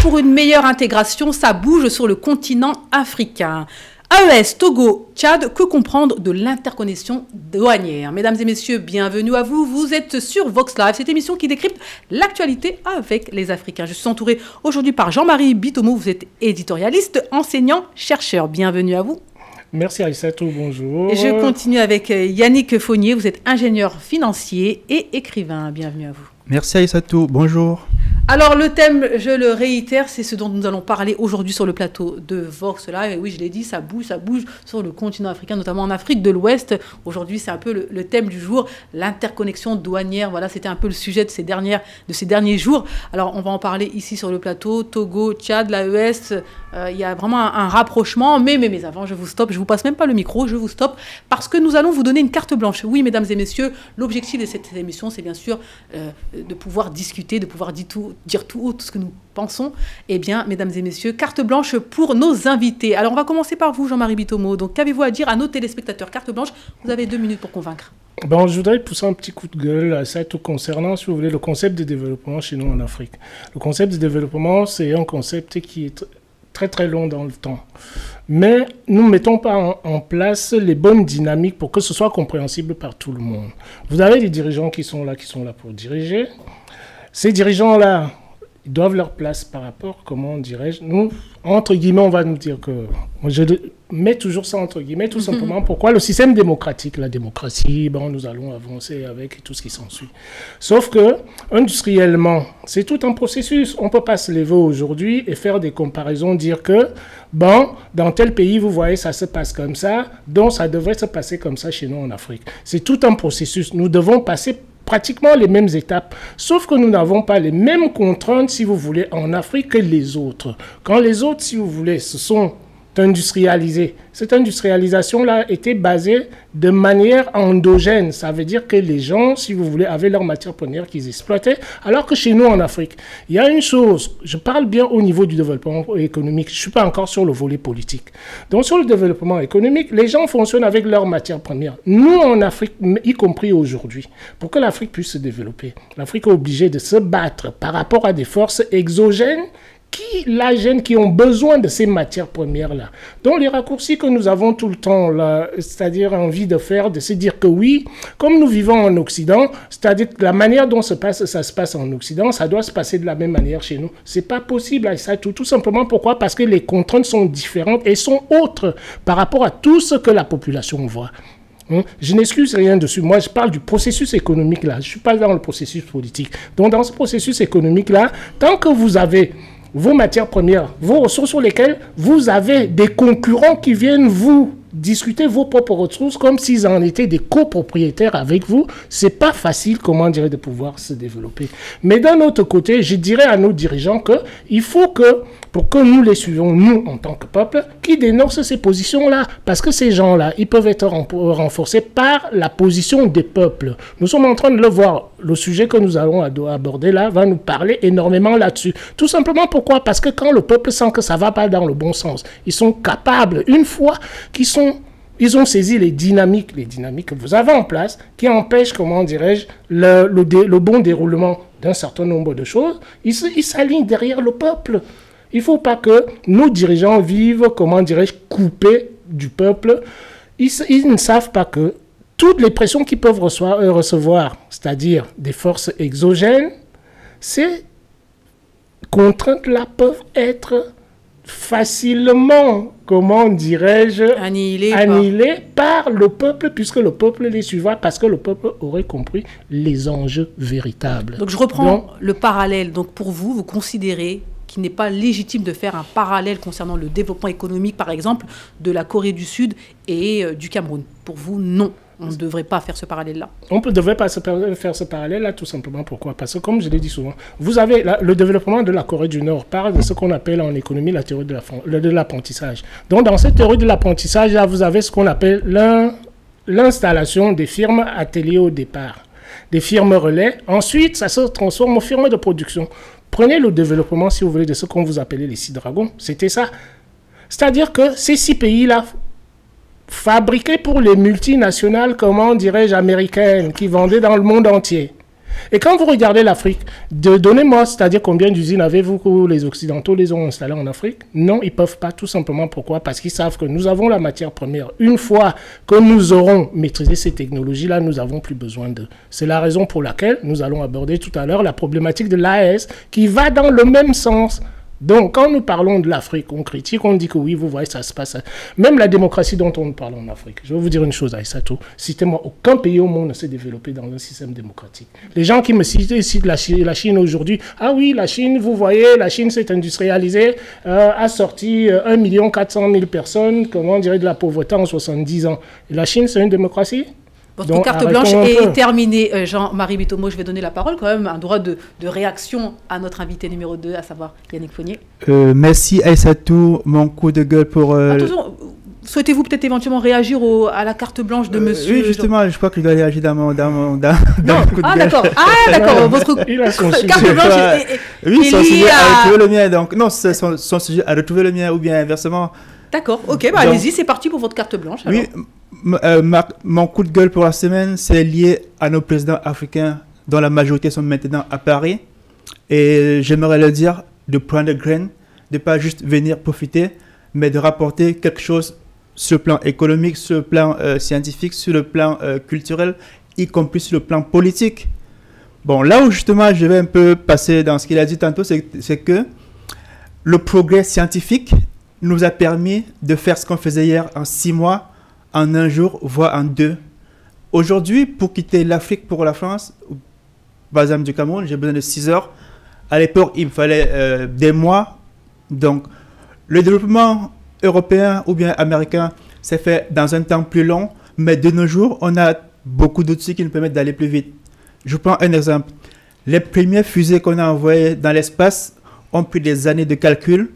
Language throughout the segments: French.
pour une meilleure intégration, ça bouge sur le continent africain. AES, Togo, Tchad, que comprendre de l'interconnexion douanière? Mesdames et messieurs, bienvenue à vous. Vous êtes sur Vox Live, cette émission qui décrypte l'actualité avec les Africains. Je suis entourée aujourd'hui par Jean-Marie Bitomo. Vous êtes éditorialiste, enseignant, chercheur. Bienvenue à vous. Merci Aïssatou, bonjour. Et je continue avec Yannick Fournier. Vous êtes ingénieur financier et écrivain. Bienvenue à vous. Merci Aïssatou, bonjour. Alors le thème, je le réitère, c'est ce dont nous allons parler aujourd'hui sur le plateau de Vox Live. Et oui, je l'ai dit, ça bouge sur le continent africain, notamment en Afrique de l'Ouest. Aujourd'hui, c'est un peu le thème du jour, l'interconnexion douanière. Voilà, c'était un peu le sujet de ces derniers jours. Alors, on va en parler ici sur le plateau. Togo, Tchad, l'AES, il y a vraiment un rapprochement. Mais avant, je vous stoppe, je vous passe même pas le micro, je vous stoppe parce que nous allons vous donner une carte blanche. Oui, mesdames et messieurs, l'objectif de cette émission, c'est bien sûr de pouvoir discuter, de pouvoir dire tout haut, tout ce que nous pensons. Eh bien, mesdames et messieurs, carte blanche pour nos invités. Alors, on va commencer par vous, Jean-Marie Bitomo. Donc, qu'avez-vous à dire à nos téléspectateurs? Carte blanche, vous avez 2 minutes pour convaincre. Bon, je voudrais pousser un petit coup de gueule à ça tout concernant, si vous voulez, le concept de développement chez nous en Afrique. Le concept de développement, c'est un concept qui est très très long dans le temps. Mais nous ne mettons pas en place les bonnes dynamiques pour que ce soit compréhensible par tout le monde. Vous avez des dirigeants qui sont là pour diriger. Ces dirigeants-là, ils doivent leur place par rapport, comment dirais-je, nous, entre guillemets, on va nous dire que... Moi, je mets toujours ça entre guillemets, tout simplement. Pourquoi? Le système démocratique, la démocratie, bon, nous allons avancer avec tout ce qui s'ensuit. Sauf que, industriellement, c'est tout un processus. On ne peut pas se lever aujourd'hui et faire des comparaisons, dire que, bon, dans tel pays, vous voyez, ça se passe comme ça, donc ça devrait se passer comme ça chez nous en Afrique. C'est tout un processus. Nous devons passer pratiquement les mêmes étapes, sauf que nous n'avons pas les mêmes contraintes, si vous voulez, en Afrique que les autres. Quand les autres, si vous voulez, se sont industrialisés, cette industrialisation-là était basée de manière endogène. Ça veut dire que les gens, si vous voulez, avaient leurs matières premières qu'ils exploitaient, alors que chez nous, en Afrique, il y a une chose, je parle bien au niveau du développement économique, je ne suis pas encore sur le volet politique. Donc, sur le développement économique, les gens fonctionnent avec leurs matières premières. Nous, en Afrique, y compris aujourd'hui, pour que l'Afrique puisse se développer, l'Afrique est obligée de se battre par rapport à des forces exogènes qui la gênent, qui ont besoin de ces matières premières-là. Donc, les raccourcis que nous avons tout le temps, là, c'est-à-dire envie de faire, de se dire que oui, comme nous vivons en Occident, c'est-à-dire que la manière dont ça se passe en Occident, ça doit se passer de la même manière chez nous. C'est pas possible, ça, tout simplement. Pourquoi? Parce que les contraintes sont différentes et sont autres par rapport à tout ce que la population voit. Je n'excuse rien dessus. Moi, je parle du processus économique, là. Je ne suis pas dans le processus politique. Donc, dans ce processus économique-là, tant que vous avez vos matières premières, vos ressources sur lesquelles vous avez des concurrents qui viennent vous discuter vos propres ressources comme s'ils en étaient des copropriétaires avec vous, c'est pas facile, comment dire, de pouvoir se développer. Mais d'un autre côté, je dirais à nos dirigeants qu'il faut que, pour que nous les suivions, nous, en tant que peuple, qui dénoncent ces positions-là. Parce que ces gens-là, ils peuvent être renforcés par la position des peuples. Nous sommes en train de le voir. Le sujet que nous allons aborder là va nous parler énormément là-dessus. Tout simplement pourquoi? Parce que quand le peuple sent que ça ne va pas dans le bon sens, ils sont capables, une fois ils ont saisi les dynamiques que vous avez en place, qui empêchent, comment dirais-je, le bon déroulement d'un certain nombre de choses, ils s'alignent derrière le peuple. Il ne faut pas que nos dirigeants vivent, comment dirais-je, coupés du peuple. Ils ne savent pas que toutes les pressions qu'ils peuvent recevoir, c'est-à-dire des forces exogènes, ces contraintes-là peuvent être facilement, comment dirais-je, annihilées par le peuple, puisque le peuple les suivra, parce que le peuple aurait compris les enjeux véritables. Donc je reprends le parallèle. Donc pour vous, vous considérez qu'il n'est pas légitime de faire un parallèle concernant le développement économique, par exemple, de la Corée du Sud et du Cameroun. Pour vous, non. On ne devrait pas faire ce parallèle-là. On ne devrait pas faire ce parallèle-là, tout simplement. Pourquoi? Parce que, comme je l'ai dit souvent, vous avez le développement de la Corée du Nord parle de ce qu'on appelle en économie la théorie de l'apprentissage. Donc, dans cette théorie de l'apprentissage-là, vous avez ce qu'on appelle l'installation des firmes ateliers au départ, des firmes relais. Ensuite, ça se transforme en firmes de production. Prenez le développement, si vous voulez, de ce qu'on vous appelait les 6 dragons. C'était ça. C'est-à-dire que ces 6 pays-là, fabriqués pour les multinationales, comment dirais-je, américaines, qui vendaient dans le monde entier. Et quand vous regardez l'Afrique, donnez-moi, c'est-à-dire combien d'usines avez-vous que les Occidentaux les ont installées en Afrique? Non, ils ne peuvent pas, tout simplement. Pourquoi? Parce qu'ils savent que nous avons la matière première. Une fois que nous aurons maîtrisé ces technologies-là, nous n'avons plus besoin d'eux. C'est la raison pour laquelle nous allons aborder tout à l'heure la problématique de l'AES qui va dans le même sens. Donc, quand nous parlons de l'Afrique, on critique, on dit que oui, vous voyez, ça se passe. Même la démocratie dont on parle en Afrique. Je vais vous dire une chose, Aïssatou. Citez-moi, aucun pays au monde ne s'est développé dans un système démocratique. Les gens qui me citent ici de la Chine aujourd'hui, ah oui, la Chine, vous voyez, la Chine s'est industrialisée, a sorti 1 400 000 personnes, comment dirait, de la pauvreté en 70 ans. Et la Chine, c'est une démocratie? Votre carte blanche est terminée. Jean-Marie Bitomo, je vais donner la parole quand même, un droit de réaction à notre invité numéro 2, à savoir Yannick Fournier. Merci Aïssatou, mon coup de gueule pour... Attention, souhaitez-vous peut-être éventuellement réagir à la carte blanche de monsieur Oui, justement, je crois que je dois réagir dans mon coup de gueule. D'accord, votre carte blanche oui, son sujet à retrouver le mien. Donc, non, c'est son sujet à retrouver le mien ou bien inversement. D'accord, ok, bah allez-y, c'est parti pour votre carte blanche. Alors. Oui, mon coup de gueule pour la semaine, c'est lié à nos présidents africains dont la majorité sont maintenant à Paris. Et j'aimerais leur dire de prendre le grain, de ne pas juste venir profiter, mais de rapporter quelque chose sur le plan économique, sur le plan scientifique, sur le plan culturel, y compris sur le plan politique. Bon, là où justement je vais un peu passer dans ce qu'il a dit tantôt, c'est que le progrès scientifique nous a permis de faire ce qu'on faisait hier en 6 mois, en 1 jour, voire en 2. Aujourd'hui, pour quitter l'Afrique pour la France, par exemple du Cameroun, j'ai besoin de 6 heures. À l'époque, il me fallait des mois. Donc, le développement européen ou bien américain s'est fait dans un temps plus long, mais de nos jours, on a beaucoup d'outils qui nous permettent d'aller plus vite. Je prends un exemple. Les premières fusées qu'on a envoyées dans l'espace ont pris des années de calcul,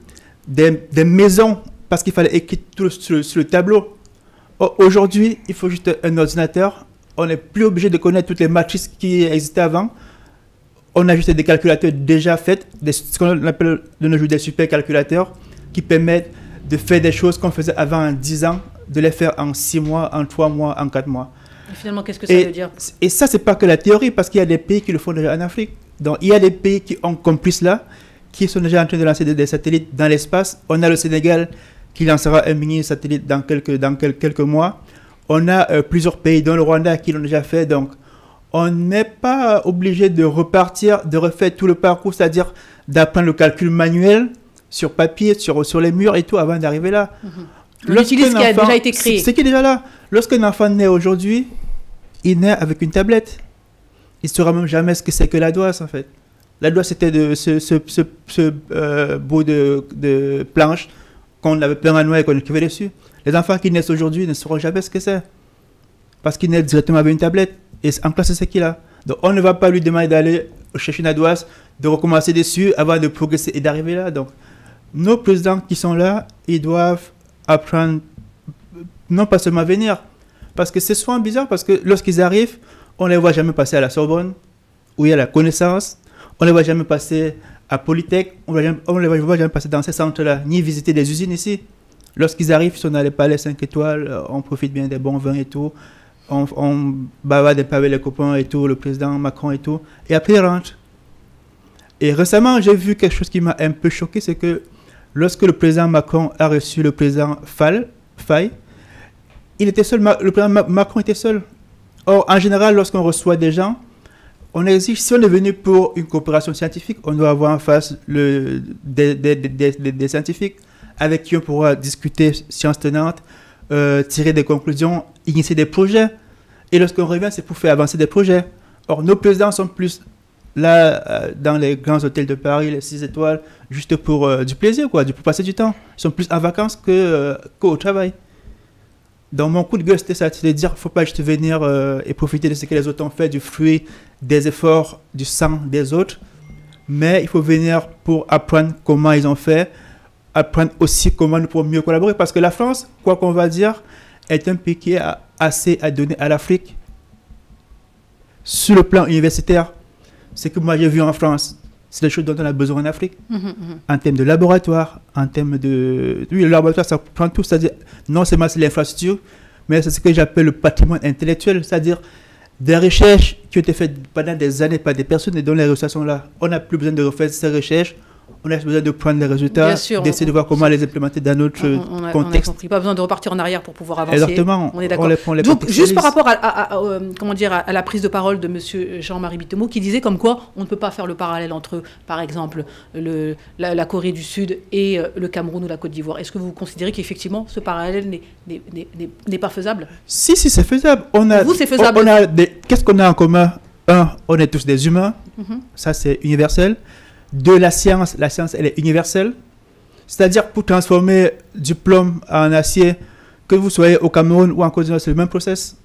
des maisons, parce qu'il fallait écrire tout sur le tableau. Aujourd'hui, il faut juste un ordinateur. On n'est plus obligé de connaître toutes les matrices qui existaient avant. On a juste des calculateurs déjà faits, ce qu'on appelle de nos jours des supercalculateurs, qui permettent de faire des choses qu'on faisait avant en 10 ans, de les faire en 6 mois, en 3 mois, en 4 mois. Et finalement, qu'est-ce que ça veut dire? Et ça, c'est pas que la théorie, parce qu'il y a des pays qui le font déjà en Afrique. Donc, il y a des pays qui ont compris cela, qui sont déjà en train de lancer des satellites dans l'espace. On a le Sénégal qui lancera un mini-satellite dans quelques mois. On a plusieurs pays, dont le Rwanda, qui l'ont déjà fait. Donc, on n'est pas obligé de repartir, de refaire tout le parcours, c'est-à-dire d'apprendre le calcul manuel sur papier, sur les murs et tout, avant d'arriver là. On utilise ce qui a déjà été créé. C'est qui est déjà là. Lorsqu'un enfant naît aujourd'hui, il naît avec une tablette. Il ne saura même jamais ce que c'est que la douasse, en fait. La douasse, c'était ce bout de planche qu'on avait plein à noix et qu'on écrivait dessus. Les enfants qui naissent aujourd'hui ne sauront jamais ce que c'est. Parce qu'ils naissent directement avec une tablette. Et en classe, c'est ce qu'il a. Donc, on ne va pas lui demander d'aller chercher une douasse, de recommencer dessus avant de progresser et d'arriver là. Donc, nos présidents qui sont là, ils doivent apprendre, non pas seulement venir. Parce que c'est souvent bizarre, parce que lorsqu'ils arrivent, on ne les voit jamais passer à la Sorbonne, où il y a la connaissance. On ne les voit jamais passer à Polytech, on ne les voit jamais passer dans ces centres-là, ni visiter des usines ici. Lorsqu'ils arrivent, ils sont dans les palais 5 étoiles, on profite bien des bons vins et tout, on bavarde avec les copains et tout, le président Macron et tout, et après ils rentrent. Et récemment, j'ai vu quelque chose qui m'a un peu choqué, c'est que lorsque le président Macron a reçu le président Faye, il était seul, le président Macron était seul. Or, en général, lorsqu'on reçoit des gens, on exige, si on est venu pour une coopération scientifique, on doit avoir en face des scientifiques avec qui on pourra discuter sciences tenantes, tirer des conclusions, initier des projets. Et lorsqu'on revient, c'est pour faire avancer des projets. Or, nos présidents sont plus là, dans les grands hôtels de Paris, les 6 étoiles, juste pour du plaisir, quoi, pour passer du temps. Ils sont plus en vacances qu'au travail. Donc, mon coup de gueule, c'était ça, c'est de dire qu'il ne faut pas juste venir et profiter de ce que les autres ont fait, du fruit, des efforts, du sang des autres. Mais il faut venir pour apprendre comment ils ont fait, apprendre aussi comment nous pouvons mieux collaborer. Parce que la France, quoi qu'on va dire, est un pays qui a assez à donner à l'Afrique. Sur le plan universitaire, ce que moi j'ai vu en France, c'est des choses dont on a besoin en Afrique. En termes de laboratoire, en termes de... Oui, le laboratoire, ça prend tout. C'est-à-dire, non seulement c'est l'infrastructure, mais c'est ce que j'appelle le patrimoine intellectuel. C'est-à-dire des recherches qui ont été faites pendant des années par des personnes et dont les résultats sont là. On n'a plus besoin de refaire ces recherches. On a besoin de prendre les résultats, d'essayer de voir comment les implémenter dans notre contexte. On a compris. Pas besoin de repartir en arrière pour pouvoir avancer. Exactement. On est d'accord. Donc, juste par rapport à la prise de parole de M. Jean-Marie Bitomo, qui disait comme quoi on ne peut pas faire le parallèle entre, par exemple, la Corée du Sud et le Cameroun ou la Côte d'Ivoire. Est-ce que vous considérez qu'effectivement ce parallèle n'est pas faisable? Si, c'est faisable. Vous, c'est faisable. Qu'est-ce qu'on a en commun? Un, on est tous des humains. Ça, c'est universel. Deux, la science, elle est universelle. C'est-à-dire, pour transformer du plomb en acier, que vous soyez au Cameroun ou en Côte d'Ivoire, c'est le même process.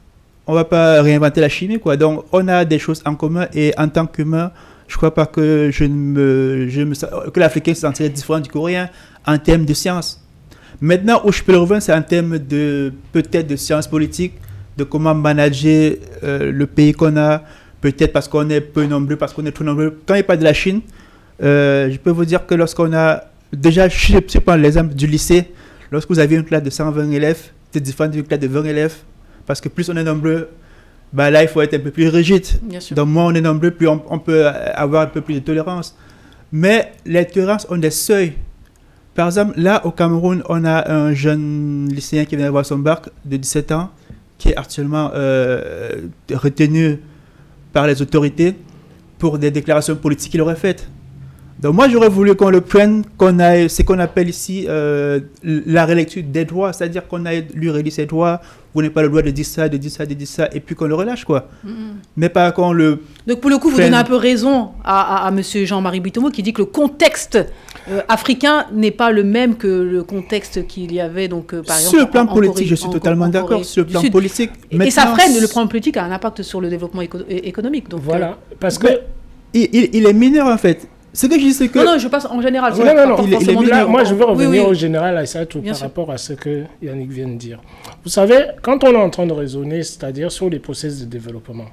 On ne va pas réinventer la chimie, quoi. Donc, on a des choses en commun et en tant qu'humain, je ne crois pas que que l'Africain se sentirait différent du Coréen en termes de science. Maintenant, où je peux le revenir, c'est en termes peut-être de science politique, de comment manager le pays qu'on a, peut-être parce qu'on est peu nombreux, parce qu'on est trop nombreux. Quand il parle de la Chine, je peux vous dire que lorsqu'on a... Déjà, je prends l'exemple du lycée. Lorsque vous avez une classe de 120 élèves, c'est différent d'une classe de 20 élèves. Parce que plus on est nombreux, bah là, il faut être un peu plus rigide. Donc, moins on est nombreux, plus on peut avoir un peu plus de tolérance. Mais les tolérances ont des seuils. Par exemple, là, au Cameroun, on a un jeune lycéen qui vient d'avoir son bac de 17 ans, qui est actuellement retenu par les autorités pour des déclarations politiques qu'il aurait faites. Donc moi, j'aurais voulu qu'on le prenne, qu'on ait ce qu'on appelle ici la relecture des droits, c'est-à-dire qu'on ait lui relire ses droits, vous n'avez pas le droit de dire ça, de dire ça, de dire ça, et puis qu'on le relâche, quoi. Mais pas qu'on le... Donc pour le coup, vous donnez un peu raison à M. Jean-Marie Bitomo qui dit que le contexte africain n'est pas le même que le contexte qu'il y avait, donc, par exemple, sur le plan politique, je suis totalement d'accord, sur le plan politique. Et ça freine, le plan politique a un impact sur le développement économique. Donc, voilà, parce que... Il est mineur, en fait. Ce que je dis, c'est que... Non, je passe en général. Moi, je veux revenir au général à ça, par rapport à ce que Yannick vient de dire. Vous savez, quand on est en train de raisonner, c'est-à-dire sur les processus de développement,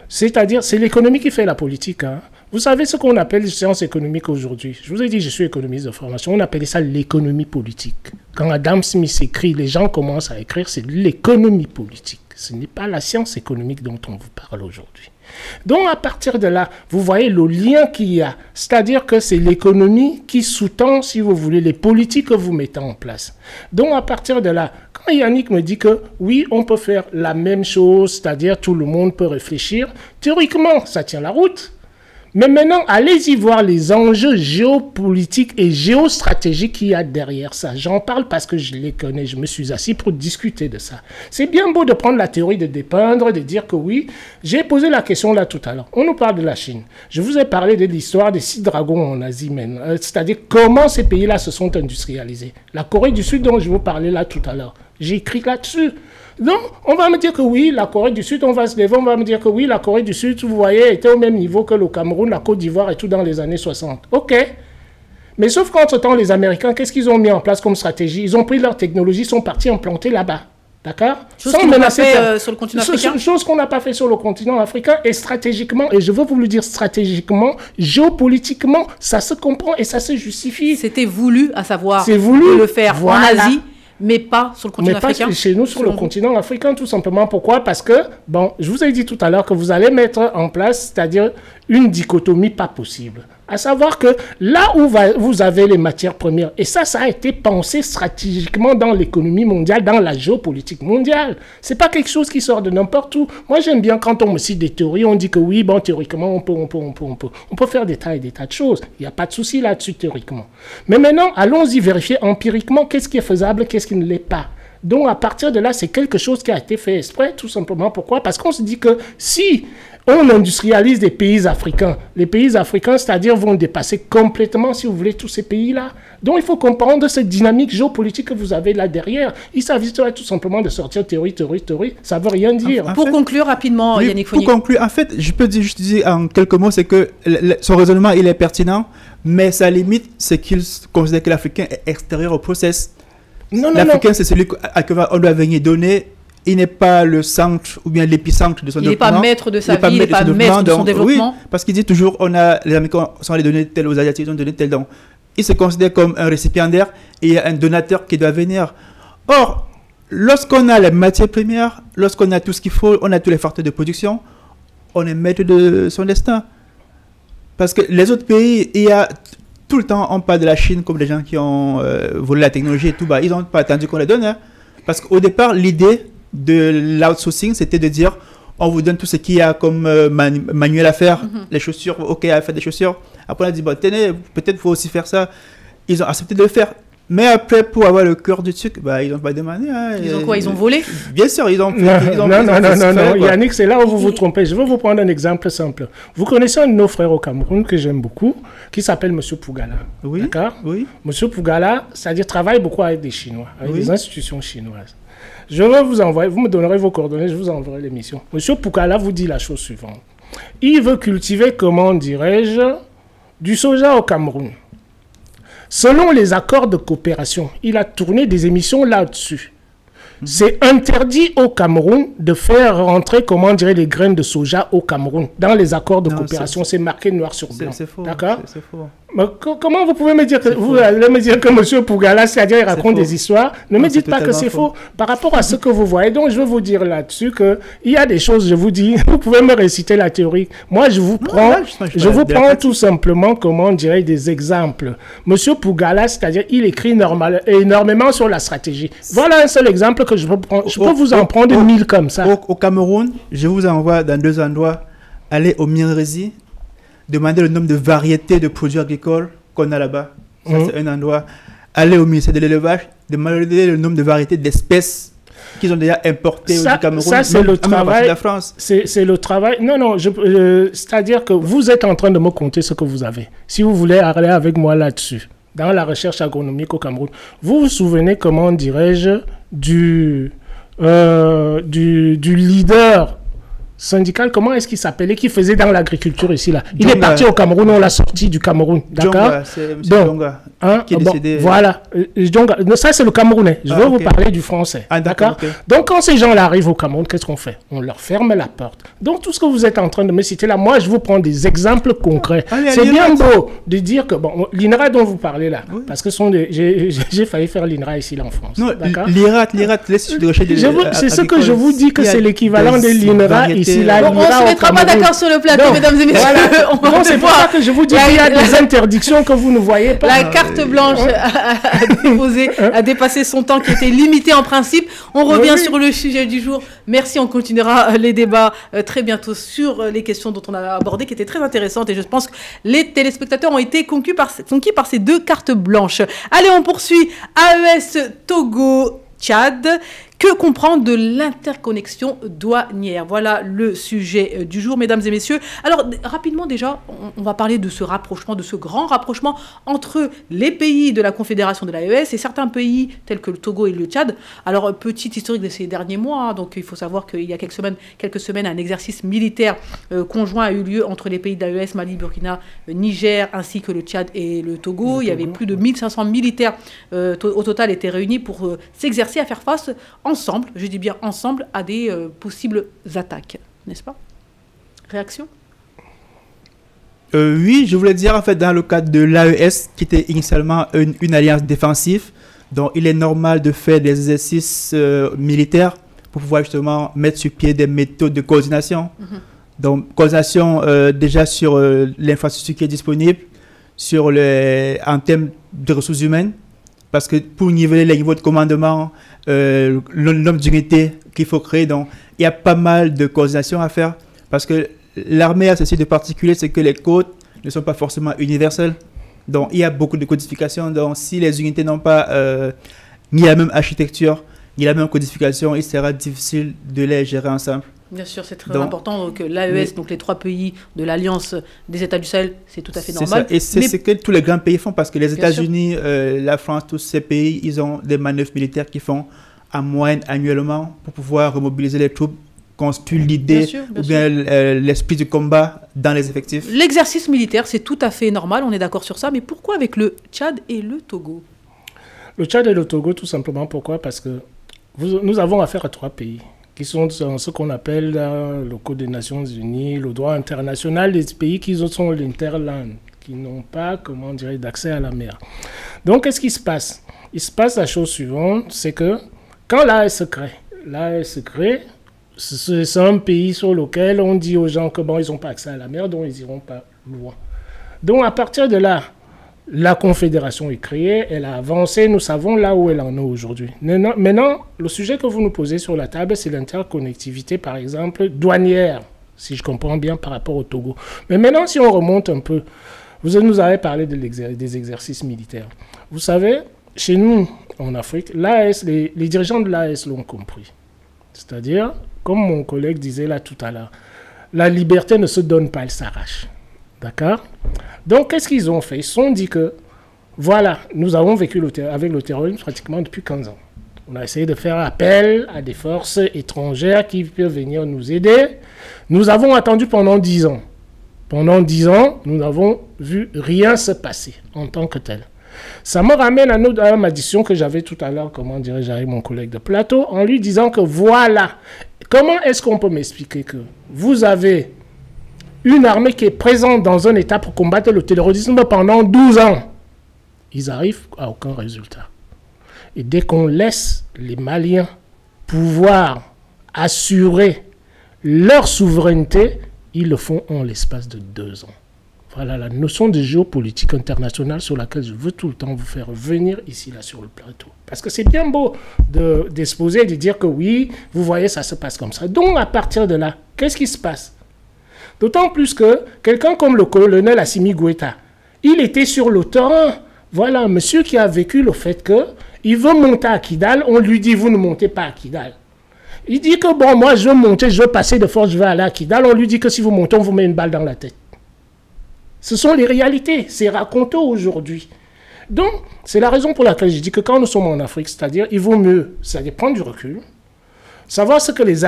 c'est-à-dire, c'est l'économie qui fait la politique. Hein. Vous savez ce qu'on appelle les sciences économiques aujourd'hui. Je vous ai dit, je suis économiste de formation. On appelait ça l'économie politique. Quand Adam Smith écrit, les gens commencent à écrire, c'est l'économie politique. Ce n'est pas la science économique dont on vous parle aujourd'hui. Donc, à partir de là, vous voyez le lien qu'il y a. C'est-à-dire que c'est l'économie qui sous-tend, si vous voulez, les politiques que vous mettez en place. Donc, à partir de là, quand Yannick me dit que oui, on peut faire la même chose, c'est-à-dire tout le monde peut réfléchir, théoriquement, ça tient la route. Mais maintenant, allez-y voir les enjeux géopolitiques et géostratégiques qu'il y a derrière ça. J'en parle parce que je les connais. Je me suis assis pour discuter de ça. C'est bien beau de prendre la théorie, de dépeindre, de dire que oui. J'ai posé la question là tout à l'heure. On nous parle de la Chine. Je vous ai parlé de l'histoire des 6 dragons en Asie même. C'est-à-dire comment ces pays-là se sont industrialisés. La Corée du Sud dont je vous parlais là tout à l'heure. J'ai écrit là-dessus. Donc, on va me dire que oui, la Corée du Sud, on va se lever, on va me dire que oui, la Corée du Sud, vous voyez, était au même niveau que le Cameroun, la Côte d'Ivoire et tout dans les années 60. OK. Mais sauf qu'entre-temps, les Américains, qu'est-ce qu'ils ont mis en place comme stratégie? Ils ont pris leur technologie, sont partis implanter là-bas. D'accord? Chose qu'on n'a pas fait sur le continent africain. Chose qu'on n'a pas fait sur le continent africain et stratégiquement, et je veux vous le dire stratégiquement, géopolitiquement, ça se comprend et ça se justifie. C'était voulu, à savoir, c'est voulu de le faire en Asie. Mais pas sur le continent africain. Mais pas chez nous, sur le continent africain, tout simplement. Pourquoi? Parce que, bon, je vous ai dit tout à l'heure que vous allez mettre en place, c'est-à-dire une dichotomie pas possible. À savoir que là où vous avez les matières premières, et ça a été pensé stratégiquement dans l'économie mondiale, dans la géopolitique mondiale. C'est pas quelque chose qui sort de n'importe où. Moi, j'aime bien quand on me cite des théories, on dit que oui, bon, théoriquement, on peut faire des tas et des tas de choses. Il n'y a pas de souci là-dessus, théoriquement. Mais maintenant, allons-y vérifier empiriquement qu'est-ce qui est faisable, qu'est-ce qui ne l'est pas. Donc, à partir de là, c'est quelque chose qui a été fait exprès, tout simplement. Pourquoi? Parce qu'on se dit que si on industrialise des pays africains, les pays africains, c'est-à-dire, vont dépasser complètement, si vous voulez, tous ces pays-là. Donc, il faut comprendre cette dynamique géopolitique que vous avez là derrière. Il s'agirait tout simplement de sortir théorie. Ça ne veut rien dire. Pour conclure rapidement, Yannick Fournier. Pour conclure, en fait, je peux juste dire en quelques mots, c'est que son raisonnement, il est pertinent, mais sa limite, c'est qu'il considère que l'Africain est extérieur au process. L'Africain, c'est celui à qui on doit venir donner. Il n'est pas le centre ou bien l'épicentre de son développement. Il n'est pas maître de sa vie, il n'est pas maître de son développement. Oui, parce qu'il dit toujours, les Américains sont allés donner tel aux Asiatiques, ils ont donné tel don. Il se considère comme un récipiendaire et il y a un donateur qui doit venir. Or, lorsqu'on a les matières premières, lorsqu'on a tout ce qu'il faut, on a tous les facteurs de production, on est maître de son destin. Parce que les autres pays, il y a tout le temps, on parle de la Chine comme des gens qui ont volé la technologie et tout. Bah, ils n'ont pas attendu qu'on les donne. Hein. Parce qu'au départ, l'idée de l'outsourcing, c'était de dire on vous donne tout ce qu'il y a comme manuel à faire, les chaussures, ok, à faire des chaussures. Après, on a dit bon, tenez, peut-être qu'il faut aussi faire ça. Ils ont accepté de le faire. Mais après, pour avoir le cœur du truc, bah, ils n'ont pas demandé. Hein, ils ont quoi? Ils ont volé? Bien sûr, ils ont non. Yannick, c'est là où vous vous trompez. Je vais vous prendre un exemple simple. Vous connaissez un de nos frères au Cameroun que j'aime beaucoup, qui s'appelle M. Pougala. Oui. D'accord? Oui. M. Pougala, c'est-à-dire travaille beaucoup avec des Chinois, avec des institutions chinoises. Je vais vous envoyer, vous me donnerez vos coordonnées, je vous enverrai l'émission. M. Pougala vous dit la chose suivante. Il veut cultiver, comment dirais-je, du soja au Cameroun. Selon les accords de coopération, il a tourné des émissions là-dessus. C'est interdit au Cameroun de faire rentrer, comment dirais, les graines de soja au Cameroun. Dans les accords de coopération, c'est marqué noir sur blanc. C'est faux. D'accord? C'est faux. Mais comment vous pouvez me dire que vous allez me dire que M. Pougala, c'est-à-dire il raconte des histoires? Ne me dites pas que c'est faux par rapport à ce que vous voyez. Donc je vais vous dire là-dessus que il y a des choses, je vous dis, vous pouvez me réciter la théorie. Moi je vous prends, je vous prends tout simplement, comment dirais des exemples. M. Pougala, c'est-à-dire il écrit énormément sur la stratégie. Voilà un seul exemple que je peux prendre. Je peux vous en prendre 1000 comme ça. Au Cameroun, je vous envoie dans 2 endroits. Allez au Minrezi. Demandez le nombre de variétés de produits agricoles qu'on a là-bas. Ça, c'est un endroit. Allez au ministère de l'élevage, demandez le nombre de variétés d'espèces qu'ils ont déjà importées du Cameroun. Ça, c'est le travail de la France. C'est le travail. Non, c'est-à-dire que vous êtes en train de me compter ce que vous avez. Si vous voulez aller avec moi là-dessus, dans la recherche agronomique au Cameroun, vous vous souvenez, comment dirais-je, du leader syndical, comment est-ce qu'il s'appelait, qui faisait dans l'agriculture ici là. Il est parti au Cameroun, on l'a sorti du Cameroun, d'accord? C'est M. Djonga qui est décédé. Voilà, ça c'est le Camerounais. Je vais vous parler du français, d'accord? Donc quand ces gens-là arrivent au Cameroun, qu'est-ce qu'on fait? On leur ferme la porte. Donc tout ce que vous êtes en train de me citer là, moi je vous prends des exemples concrets. C'est bien beau de dire que, bon, l'INRA dont vous parlez là, parce que j'ai failli faire l'INRA ici là en France. Non, l'IRAT, c'est ce que je vous dis, que c'est l'équivalent de l'INRA ici. Bon, on se mettra pas d'accord sur le plateau, mesdames et messieurs. Voilà. C'est pour ça que je vous dis qu'il y a des interdictions que vous ne voyez pas. La carte blanche a dépassé son temps qui était limité en principe. On revient sur le sujet du jour. Merci, on continuera les débats très bientôt sur les questions dont on a abordé, qui étaient très intéressantes. Et je pense que les téléspectateurs ont été conquis par ces 2 cartes blanches. Allez, on poursuit. AES Togo, Tchad. Que comprendre de l'interconnexion douanière? Voilà le sujet du jour, mesdames et messieurs. Alors, rapidement déjà, on va parler de ce rapprochement, de ce grand rapprochement entre les pays de la Confédération de l'AES et certains pays tels que le Togo et le Tchad. Alors, petite historique de ces derniers mois, hein, donc il faut savoir qu'il y a quelques semaines, un exercice militaire conjoint a eu lieu entre les pays de l'AES, Mali, Burkina, Niger, ainsi que le Tchad et le Togo. Il y avait plus de 1500 militaires au total étaient réunis pour s'exercer à faire face ensemble, je dis bien ensemble, à des possibles attaques, n'est-ce pas? Réaction? Oui, je voulais dire en fait dans le cadre de l'AES, qui était initialement une alliance défensive, donc il est normal de faire des exercices militaires pour pouvoir justement mettre sur pied des méthodes de coordination. Donc coordination déjà sur l'infrastructure qui est disponible, en termes de ressources humaines, parce que pour niveler les niveaux de commandement, le nombre d'unités qu'il faut créer, donc il y a pas mal de coordination à faire, parce que l'armée a ceci de particulier, c'est que les codes ne sont pas forcément universels, donc il y a beaucoup de codification, donc si les unités n'ont pas ni la même architecture, ni la même codification, il sera difficile de les gérer ensemble. Bien sûr, c'est très important. Donc l'AES, donc les 3 pays de l'Alliance des États du Sahel, c'est tout à fait normal. Et c'est ce que tous les grands pays font, parce que les États-Unis, la France, tous ces pays, ils ont des manœuvres militaires qu'ils font en moyenne annuellement pour pouvoir remobiliser les troupes, constituer l'idée ou bien l'esprit du combat dans les effectifs. L'exercice militaire, c'est tout à fait normal, on est d'accord sur ça, mais pourquoi avec le Tchad et le Togo? Le Tchad et le Togo, tout simplement, pourquoi? Parce que nous avons affaire à 3 pays qui sont dans ce qu'on appelle le Code des Nations Unies, le droit international des pays qui sont l'interland, qui n'ont pas, comment dire, d'accès à la mer. Donc, qu'est-ce qui se passe? Il se passe la chose suivante, c'est que quand l'AES se crée, C'est un pays sur lequel on dit aux gens que bon, ils n'ont pas accès à la mer, donc ils n'iront pas loin. Donc à partir de là, la Confédération est créée, elle a avancé, nous savons là où elle en est aujourd'hui. Maintenant, le sujet que vous nous posez sur la table, c'est l'interconnectivité, par exemple, douanière, si je comprends bien, par rapport au Togo. Mais maintenant, si on remonte un peu, vous nous avez parlé des exercices militaires. Vous savez, chez nous, en Afrique, l'AS, les dirigeants de l'AS l'ont compris. C'est-à-dire, comme mon collègue disait là tout à l'heure, la liberté ne se donne pas, elle s'arrache. D'accord? Donc, qu'est-ce qu'ils ont fait? Ils se sont dit que, voilà, nous avons vécu avec le terrorisme pratiquement depuis 15 ans. On a essayé de faire appel à des forces étrangères qui peuvent venir nous aider. Nous avons attendu pendant 10 ans. Pendant 10 ans, nous n'avons vu rien se passer en tant que tel. Ça me ramène à ma discussion que j'avais tout à l'heure, comment dirais-je, avec mon collègue de plateau, en lui disant que voilà, comment est-ce qu'on peut m'expliquer que vous avez une armée qui est présente dans un État pour combattre le terrorisme pendant 12 ans. Ils arrivent à aucun résultat. Et dès qu'on laisse les Maliens pouvoir assurer leur souveraineté, ils le font en l'espace de 2 ans. Voilà la notion de géopolitique internationale sur laquelle je veux tout le temps vous faire venir ici, là, sur le plateau. Parce que c'est bien beau d'exposer et de dire que oui, vous voyez, ça se passe comme ça. Donc, à partir de là, qu'est-ce qui se passe? D'autant plus que quelqu'un comme le colonel Assimi Goïta, il était sur le terrain. Voilà, un monsieur qui a vécu le fait qu'il veut monter à Kidal, on lui dit, vous ne montez pas à Kidal. Il dit que bon, moi je veux monter, je veux passer de force, je veux aller à Kidal. On lui dit que si vous montez, on vous met une balle dans la tête. Ce sont les réalités, c'est raconté aujourd'hui. Donc, c'est la raison pour laquelle je dis que quand nous sommes en Afrique, c'est-à-dire, il vaut mieux, c'est-à-dire prendre du recul, savoir ce que les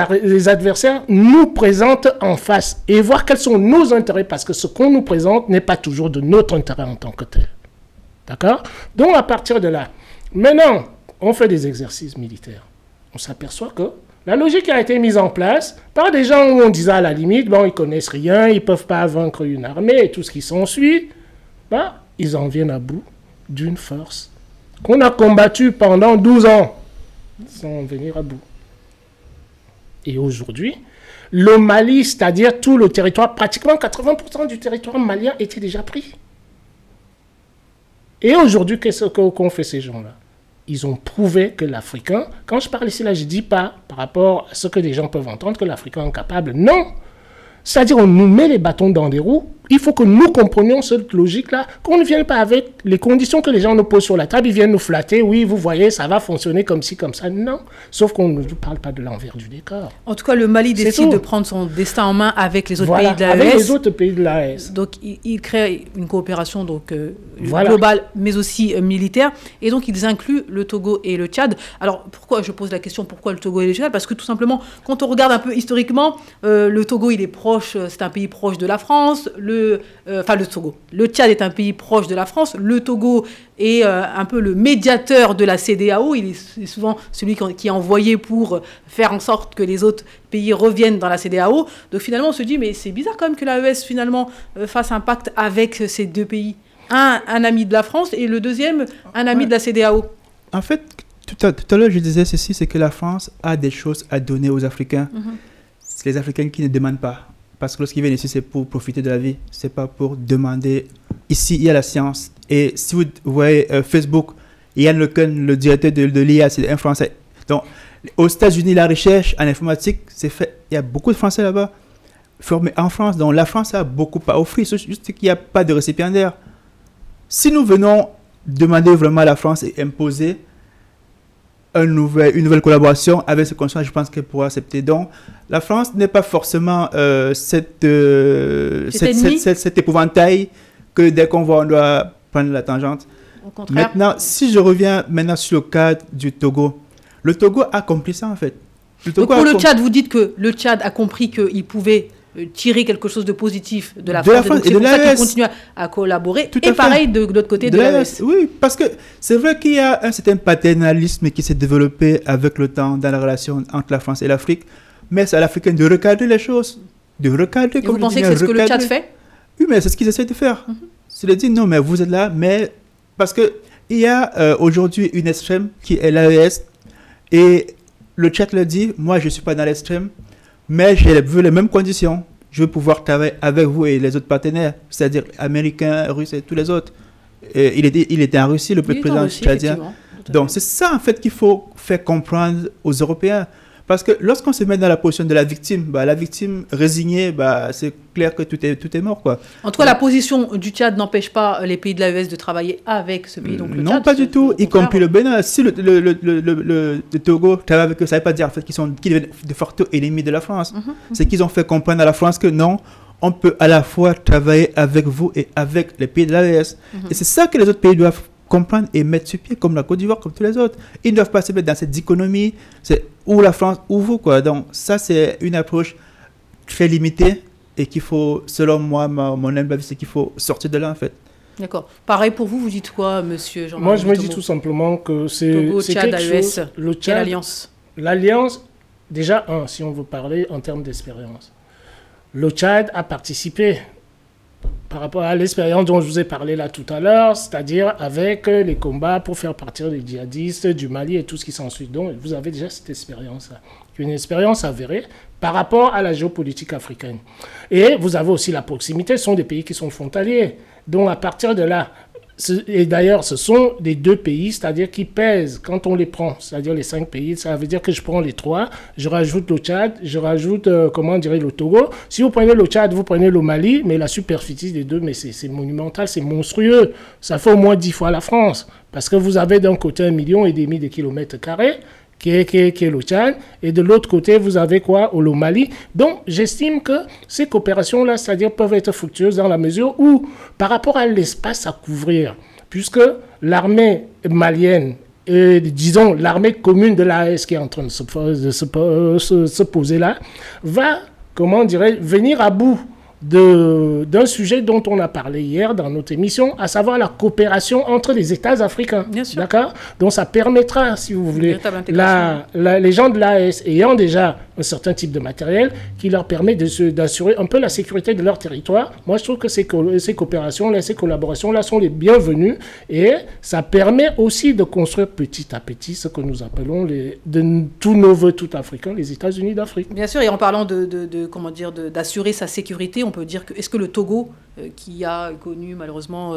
adversaires nous présentent en face et voir quels sont nos intérêts, parce que ce qu'on nous présente n'est pas toujours de notre intérêt en tant que tel. D'accord? Donc, à partir de là, maintenant, on fait des exercices militaires. On s'aperçoit que la logique a été mise en place par des gens où on disait à la limite, bon, ils connaissent rien, ils ne peuvent pas vaincre une armée et tout ce qui s'ensuit. Ben, ils en viennent à bout d'une force qu'on a combattue pendant 12 ans sans en venir à bout. Et aujourd'hui, le Mali, c'est-à-dire tout le territoire, pratiquement 80% du territoire malien était déjà pris. Et aujourd'hui, qu'est-ce qu'ont fait ces gens-là? Ils ont prouvé que l'Africain, quand je parle ici, là, je ne dis pas par rapport à ce que les gens peuvent entendre que l'Africain est incapable. Non. C'est-à-dire, on nous met les bâtons dans des roues. Il faut que nous comprenions cette logique-là, qu'on ne vienne pas avec les conditions que les gens nous posent sur la table. Ils viennent nous flatter. Oui, vous voyez, ça va fonctionner comme ci, comme ça. Non. Sauf qu'on ne parle pas de l'envers du décor. En tout cas, le Mali décide de prendre son destin en main avec les autres pays de l'AES. Avec les autres pays de l'AES. Donc, il crée une coopération globale, mais aussi militaire. Et donc, ils incluent le Togo et le Tchad. Alors, pourquoi je pose la question, pourquoi le Togo et le Tchad? Parce que tout simplement, quand on regarde un peu historiquement, le Togo, il est proche, c'est un pays proche de la France. Le Togo. Le Tchad est un pays proche de la France. Le Togo est un peu le médiateur de la CEDEAO. Il est souvent celui qui est envoyé pour faire en sorte que les autres pays reviennent dans la CEDEAO. Donc finalement, on se dit, mais c'est bizarre quand même que l'AES finalement fasse un pacte avec ces deux pays. Un ami de la France et le deuxième, un ami de la CEDEAO. En fait, tout à l'heure, je disais ceci, c'est que la France a des choses à donner aux Africains. C'est les Africains qui ne demandent pas. Parce que lorsqu'ils viennent ici, c'est pour profiter de la vie. Ce n'est pas pour demander. Ici, il y a la science. Et si vous voyez Facebook, Yann Lequen, le directeur de l'IA, c'est un Français. Donc, aux États-Unis, la recherche en informatique, c'est fait. Il y a beaucoup de Français là-bas formés en France. Donc, la France a beaucoup à offrir. C'est juste qu'il n'y a pas de récipiendaire. Si nous venons demander vraiment à la France et imposer une nouvelle collaboration avec ces conditions, je pense qu'elle pourra accepter. Donc, la France n'est pas forcément cet épouvantail que dès qu'on voit, on doit prendre la tangente. Au contraire. Maintenant, si je reviens maintenant sur le cas du Togo, le Togo a compris ça en fait. Donc pour le Tchad, vous dites que le Tchad a compris qu'il pouvait tirer quelque chose de positif de la France. C'est pour ça qu'il continue à collaborer. Et pareil de l'autre côté de l'AES. Oui, parce que c'est vrai qu'il y a un certain paternalisme qui s'est développé avec le temps dans la relation entre la France et l'Afrique. Mais c'est à l'Africain de recadrer les choses. De recadrer. Et vous pensez que c'est ce que le Tchad fait? Oui, mais c'est ce qu'ils essaient de faire. C'est de dire non, mais vous êtes là, mais parce qu'il y a aujourd'hui une extrême qui est l'AES et le Tchad le dit, moi je ne suis pas dans l'extrême. mais je veux les mêmes conditions. Je veux pouvoir travailler avec vous et les autres partenaires, c'est-à-dire américains, russes et tous les autres. Et il était en Russie, le président tchadien. Donc c'est ça en fait qu'il faut faire comprendre aux Européens. Parce que lorsqu'on se met dans la position de la victime résignée, c'est clair que tout est mort, quoi. En tout cas, la position du Tchad n'empêche pas les pays de l'AES de travailler avec ce pays. Donc, le non, Tchad, pas du tout, y compris le Bénin. Si le Togo travaille avec eux, ça ne veut pas dire en fait, qu'ils deviennent de facto ennemis de la France. C'est qu'ils ont fait comprendre à la France que non, on peut à la fois travailler avec vous et avec les pays de l'AES. Et c'est ça que les autres pays doivent comprendre et mettre sur pied, comme la Côte d'Ivoire, comme tous les autres. Ils ne doivent pas se mettre dans cette dichotomie, c'est ou la France ou vous, quoi. Donc ça, c'est une approche très limitée et qu'il faut, selon moi, mon humble avis, c'est qu'il faut sortir de là, en fait. D'accord. Pareil pour vous, vous dites quoi, monsieur Jean-Marie? Moi, je me dis tout simplement que c'est Tchad, quelque AES, chose... Le Tchad, l'alliance. L'alliance, déjà, si on veut parler en termes d'expérience, le Tchad a participé par rapport à l'expérience dont je vous ai parlé là tout à l'heure, c'est-à-dire avec les combats pour faire partir les djihadistes du Mali et tout ce qui s'ensuit. Donc, vous avez déjà cette expérience-là, une expérience avérée par rapport à la géopolitique africaine. Et vous avez aussi la proximité, ce sont des pays qui sont frontaliers. Donc, à partir de là, et d'ailleurs, ce sont les deux pays, c'est-à-dire qui pèsent quand on les prend, c'est-à-dire les 5 pays, ça veut dire que je prends les 3, je rajoute le Tchad, je rajoute, le Togo. Si vous prenez le Tchad, vous prenez le Mali, mais la superficie des deux, mais c'est monumental, c'est monstrueux. Ça fait au moins 10 fois la France, parce que vous avez d'un côté 1,5 million de kilomètres carrés, qui est le Tchad, et de l'autre côté, vous avez quoi? Le Mali. Donc, j'estime que ces coopérations-là, c'est-à-dire peuvent être fructueuses dans la mesure où, par rapport à l'espace à couvrir, puisque l'armée malienne, et disons l'armée commune de l'AES qui est en train de se poser là, va, venir à bout d'un sujet dont on a parlé hier dans notre émission, à savoir la coopération entre les États africains. D'accord? Donc ça permettra, si vous voulez, les gens de l'AES ayant déjà un certain type de matériel qui leur permet d'assurer un peu la sécurité de leur territoire. Moi, je trouve que ces coopérations-là, ces collaborations-là sont les bienvenues et ça permet aussi de construire petit à petit ce que nous appelons de tous nos voeux tout africains, les États-Unis d'Afrique. Bien sûr, et en parlant d'assurer sa sécurité, on peut dire que est-ce que le Togo, qui a connu malheureusement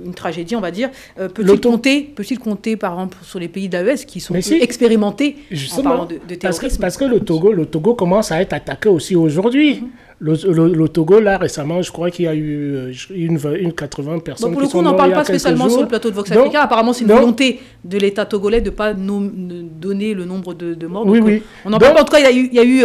une tragédie, on va dire, peut-il compter par exemple sur les pays d'AES qui sont expérimentés en parlant de terrorisme? Parce que le Togo commence à être attaqué aussi aujourd'hui. Le Togo, là, récemment, je crois qu'il y a eu une 80 personnes. Donc pour le coup, on n'en parle pas spécialement sur le plateau de Vox Africa. Apparemment, c'est une volonté de l'État togolais de ne pas donner le nombre de morts. Donc, oui. On en parle pas. En tout cas, il y a eu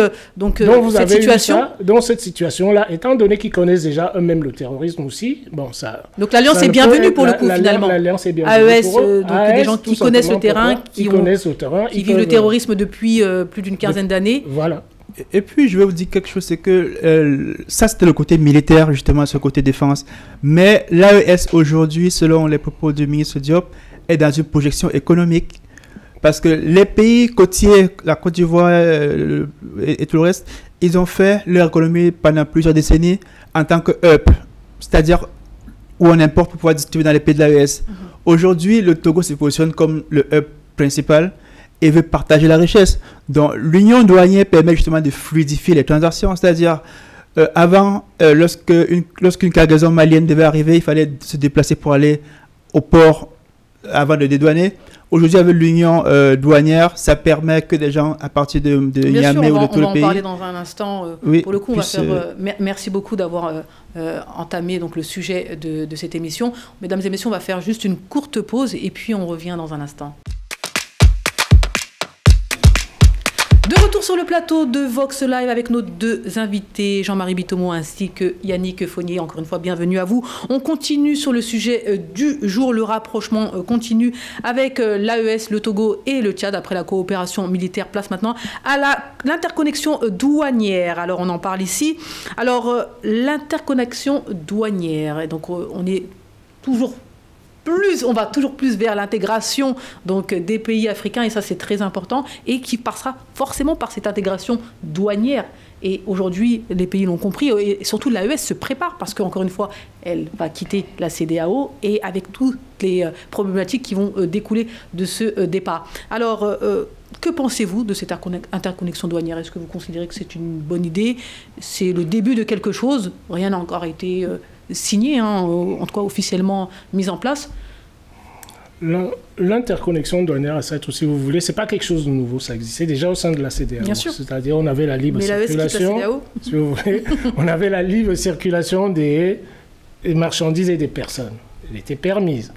cette situation. Dans cette situation-là, étant donné qu'ils connaissent déjà eux-mêmes le terrorisme aussi, donc l'Alliance est bienvenue pour le coup, finalement. L'Alliance est bienvenue pour eux. Donc des gens qui connaissent le terrain, qui vivent le terrorisme depuis plus d'une quinzaine d'années. Voilà. Et puis, je vais vous dire quelque chose, c'est que ça, c'était le côté militaire, justement, ce côté défense. Mais l'AES, aujourd'hui, selon les propos du ministre Diop, est dans une projection économique. Parce que les pays côtiers, la Côte d'Ivoire et tout le reste, ils ont fait leur économie pendant plusieurs décennies en tant que hub. C'est-à-dire où on importe pour pouvoir distribuer dans les pays de l'AES. Aujourd'hui, le Togo se positionne comme le hub principal et veut partager la richesse. Donc, l'union douanière permet justement de fluidifier les transactions. C'est-à-dire, avant, lorsqu'une cargaison malienne devait arriver, il fallait se déplacer pour aller au port avant de dédouaner. Aujourd'hui, avec l'union douanière, ça permet que des gens, à partir de Niamey ou de tout le pays... On va en parler dans un instant. Pour le coup, on va faire... merci beaucoup d'avoir entamé donc, le sujet de cette émission. Mesdames et messieurs, on va faire juste une courte pause et puis on revient dans un instant. De retour sur le plateau de Vox Live avec nos deux invités, Jean-Marie Bitomo ainsi que Yannick Fournier. Encore une fois, bienvenue à vous. On continue sur le sujet du jour. Le rapprochement continue avec l'AES, le Togo et le Tchad. Après la coopération militaire, place maintenant à l'interconnexion douanière. Alors, on en parle ici. Alors, l'interconnexion douanière. Et donc, on va toujours plus vers l'intégration donc des pays africains et ça c'est très important et qui passera forcément par cette intégration douanière. Et aujourd'hui, les pays l'ont compris et surtout l'AES se prépare parce qu'encore une fois, elle va quitter la CEDEAO et avec toutes les problématiques qui vont découler de ce départ. Alors, Que pensez-vous de cette interconnexion douanière? Est-ce que vous considérez que c'est une bonne idée? C'est le début de quelque chose? Rien n'a encore été signé, hein, en tout cas officiellement mis en place. L'interconnexion douanière, ça être, si vous voulez, c'est pas quelque chose de nouveau, ça existait déjà au sein de la CEDEAO. Bien sûr. C'est-à-dire, on avait la libre circulation. La si vous voulez, on avait la libre circulation des marchandises et des personnes. Elle était permise.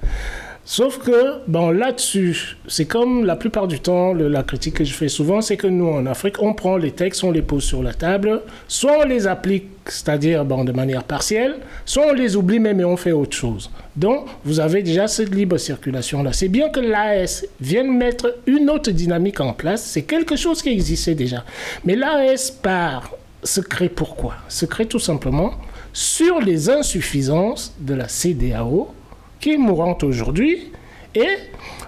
Sauf que, bon, là-dessus, c'est comme la plupart du temps, la critique que je fais souvent, c'est que nous, en Afrique, on prend les textes, on les pose sur la table, soit on les applique, c'est-à-dire bon, de manière partielle, soit on les oublie même et on fait autre chose. Donc, vous avez déjà cette libre circulation-là. C'est bien que l'AES vienne mettre une autre dynamique en place, c'est quelque chose qui existait déjà. Mais l'AES se crée pourquoi? Se crée tout simplement sur les insuffisances de la CEDEAO, qui est mourante aujourd'hui, et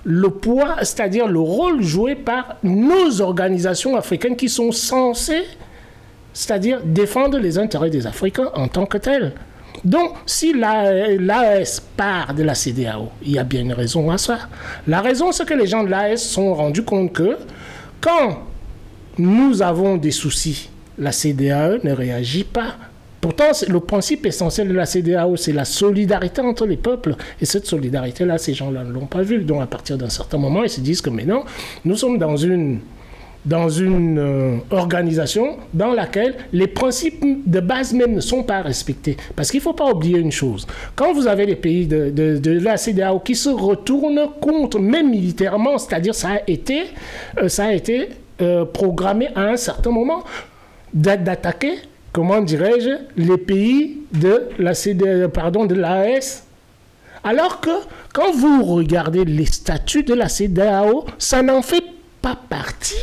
le poids, c'est-à-dire le rôle joué par nos organisations africaines qui sont censées, c'est-à-dire défendre les intérêts des Africains en tant que tels. Donc, si l'AES part de la CEDEAO, il y a bien une raison à ça. La raison, c'est que les gens de l'AES se sont rendus compte que quand nous avons des soucis, la CEDEAO ne réagit pas. Pourtant, le principe essentiel de la CEDEAO, c'est la solidarité entre les peuples. Et cette solidarité-là, ces gens-là ne l'ont pas vue. Donc, à partir d'un certain moment, ils se disent que maintenant, nous sommes dans une organisation dans laquelle les principes de base même ne sont pas respectés. Parce qu'il ne faut pas oublier une chose. Quand vous avez les pays de la CEDEAO qui se retournent contre, même militairement, c'est-à-dire ça a été programmé à un certain moment d'attaquer, comment dirais-je, les pays de la de l'AES. Alors que quand vous regardez les statuts de la CEDEAO, ça n'en fait pas partie.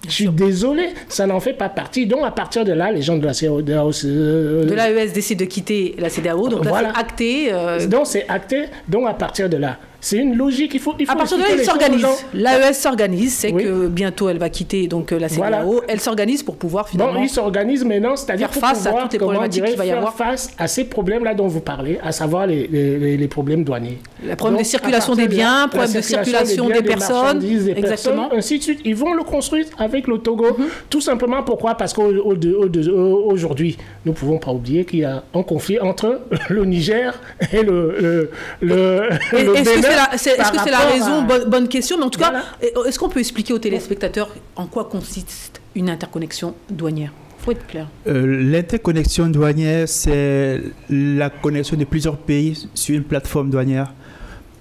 Je suis désolé, ça n'en fait pas partie. Donc, à partir de là, les gens de la CEDEAO... de l'AES décident de quitter la CEDEAO, donc là, voilà. C'est acté. Donc, c'est acté. Donc, à partir de là, c'est une logique. Il faut à partir de là, il s'organise. L'AES s'organise, c'est que bientôt, elle va quitter donc, la CEDEAO. Voilà. Elle s'organise pour pouvoir finalement... Bon, il s'organise maintenant, c'est-à-dire faire face à toutes les problématiques qu'il va y avoir. Faire face à ces problèmes-là dont vous parlez, à savoir les problèmes douaniers. Le problème de circulation des biens, problème de circulation des personnes. Exactement. Ainsi de suite. Ils vont le construire avec le Togo. Tout simplement, pourquoi? Parce qu'aujourd'hui, nous ne pouvons pas oublier qu'il y a un conflit entre le Niger et le Bénin. Est-ce que c'est la raison? Bonne question. Mais en tout cas, est-ce qu'on peut expliquer aux téléspectateurs en quoi consiste une interconnexion douanière? Il faut être clair. L'interconnexion douanière, c'est la connexion de plusieurs pays sur une plateforme douanière.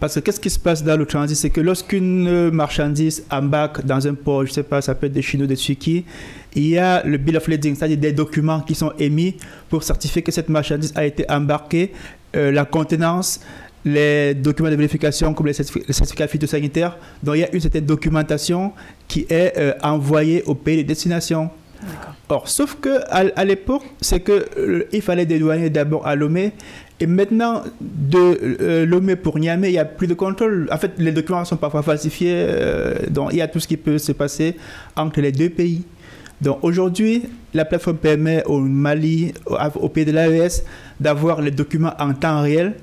Parce que qu'est-ce qui se passe dans le transit? C'est que lorsqu'une marchandise embarque dans un port, je ne sais pas, ça peut être des Chinois, des Turquie, il y a le bill of lading, c'est-à-dire des documents qui sont émis pour certifier que cette marchandise a été embarquée, la contenance, les documents de vérification comme les certificats phytosanitaires. Donc il y a une certaine documentation qui est envoyée au pays de destination. Or, sauf qu'à l'époque, c'est qu'il fallait des douaniers d'abord à Lomé. Et maintenant, de Lomé pour Niamey, il n'y a plus de contrôle. En fait, les documents sont parfois falsifiés. Donc, il y a tout ce qui peut se passer entre les deux pays. Donc, aujourd'hui, la plateforme permet au Mali, au pays de l'AES, d'avoir les documents en temps réel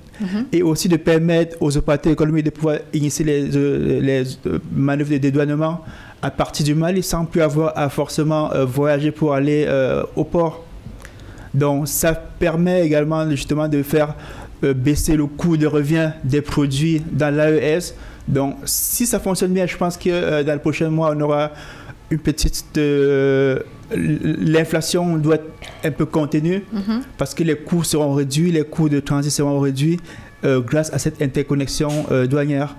et aussi de permettre aux opérateurs économiques de pouvoir initier les manœuvres de dédouanement à partir du Mali sans plus avoir à forcément voyager pour aller au port. Donc, ça permet également justement de faire baisser le coût de revient des produits dans l'AES. Donc, si ça fonctionne bien, je pense que dans le prochain mois, on aura une petite... l'inflation doit être un peu contenue parce que les coûts seront réduits, les coûts de transit seront réduits grâce à cette interconnexion douanière.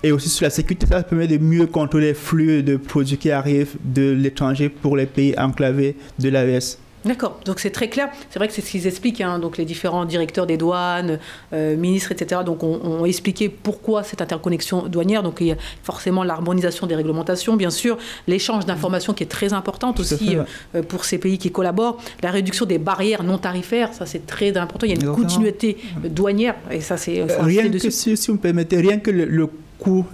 Et aussi sur la sécurité, ça permet de mieux contrôler les flux de produits qui arrivent de l'étranger pour les pays enclavés de l'AES. D'accord, donc c'est très clair. C'est vrai que c'est ce qu'ils expliquent, hein. Donc les différents directeurs des douanes, ministres, etc. Donc ont expliqué pourquoi cette interconnexion douanière. Donc il y a forcément l'harmonisation des réglementations, bien sûr, l'échange d'informations qui est très importante aussi pour ces pays qui collaborent, la réduction des barrières non tarifaires, ça c'est très important. Il y a une continuité douanière et ça c'est... rien que si vous me permettez, rien que le coût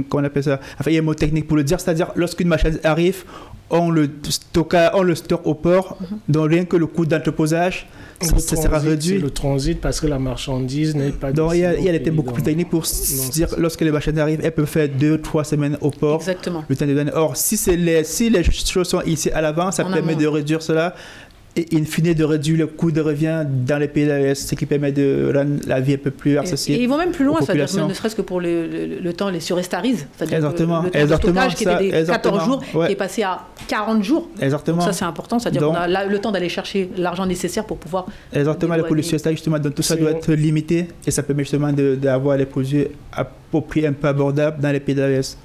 comment on appelle ça, enfin il y a un mot technique pour le dire, c'est-à-dire lorsqu'une marchandise arrive, on le stocke au port, donc rien que le coût d'entreposage, ça sera réduit. Le transit, parce que la marchandise n'est pas... Donc il y a des thèmes beaucoup plus techniques pour dire lorsque les marchandises arrivent, elles peuvent faire 2-3 semaines au port. Exactement. Le temps de donner. Or, si les choses sont ici à l'avant, ça permet de réduire cela. Et in fine, de réduire le coût de revient dans les pays de l'AES, ce qui permet de rendre la vie un peu plus accessible. Et ils vont même plus loin, c'est-à-dire ne serait-ce que pour le temps, les surestaries, c'est-à-dire le temps de stockage qui était des 14 jours, qui est passé à 40 jours. Exactement. Donc ça, c'est important, c'est-à-dire qu'on a le temps d'aller chercher l'argent nécessaire pour pouvoir... Exactement, pour le surestaries, justement, donc tout ça doit être limité et ça permet justement d'avoir les produits à prix un peu abordable dans les pays de l'AES.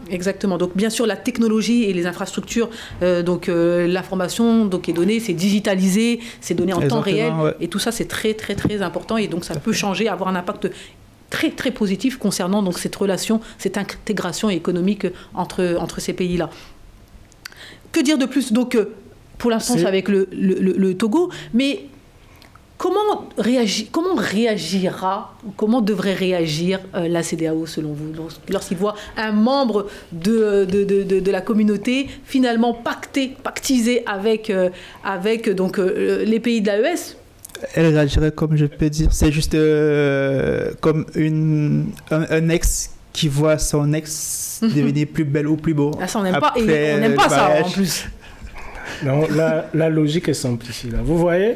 Exactement. Donc, bien sûr, la technologie et les infrastructures, l'information est donnée, c'est digitalisé, c'est donné en temps réel. Ouais. Et tout ça, c'est très, très, très important. Et donc, ça peut changer, avoir un impact très, très positif concernant donc, cette relation, cette intégration économique entre ces pays-là. Que dire de plus? Donc, pour l'instant, c'est avec le Togo, mais... Comment devrait réagir la CEDEAO selon vous lorsqu'il voit un membre de la communauté finalement pactiser avec les pays de l'AES? Elle réagirait comme je peux dire, c'est juste comme un ex qui voit son ex devenir plus belle ou plus beau. Ah, ça on n'aime pas, et on n'aime pas ça en plus. Non, la logique est simplifiée là. Vous voyez?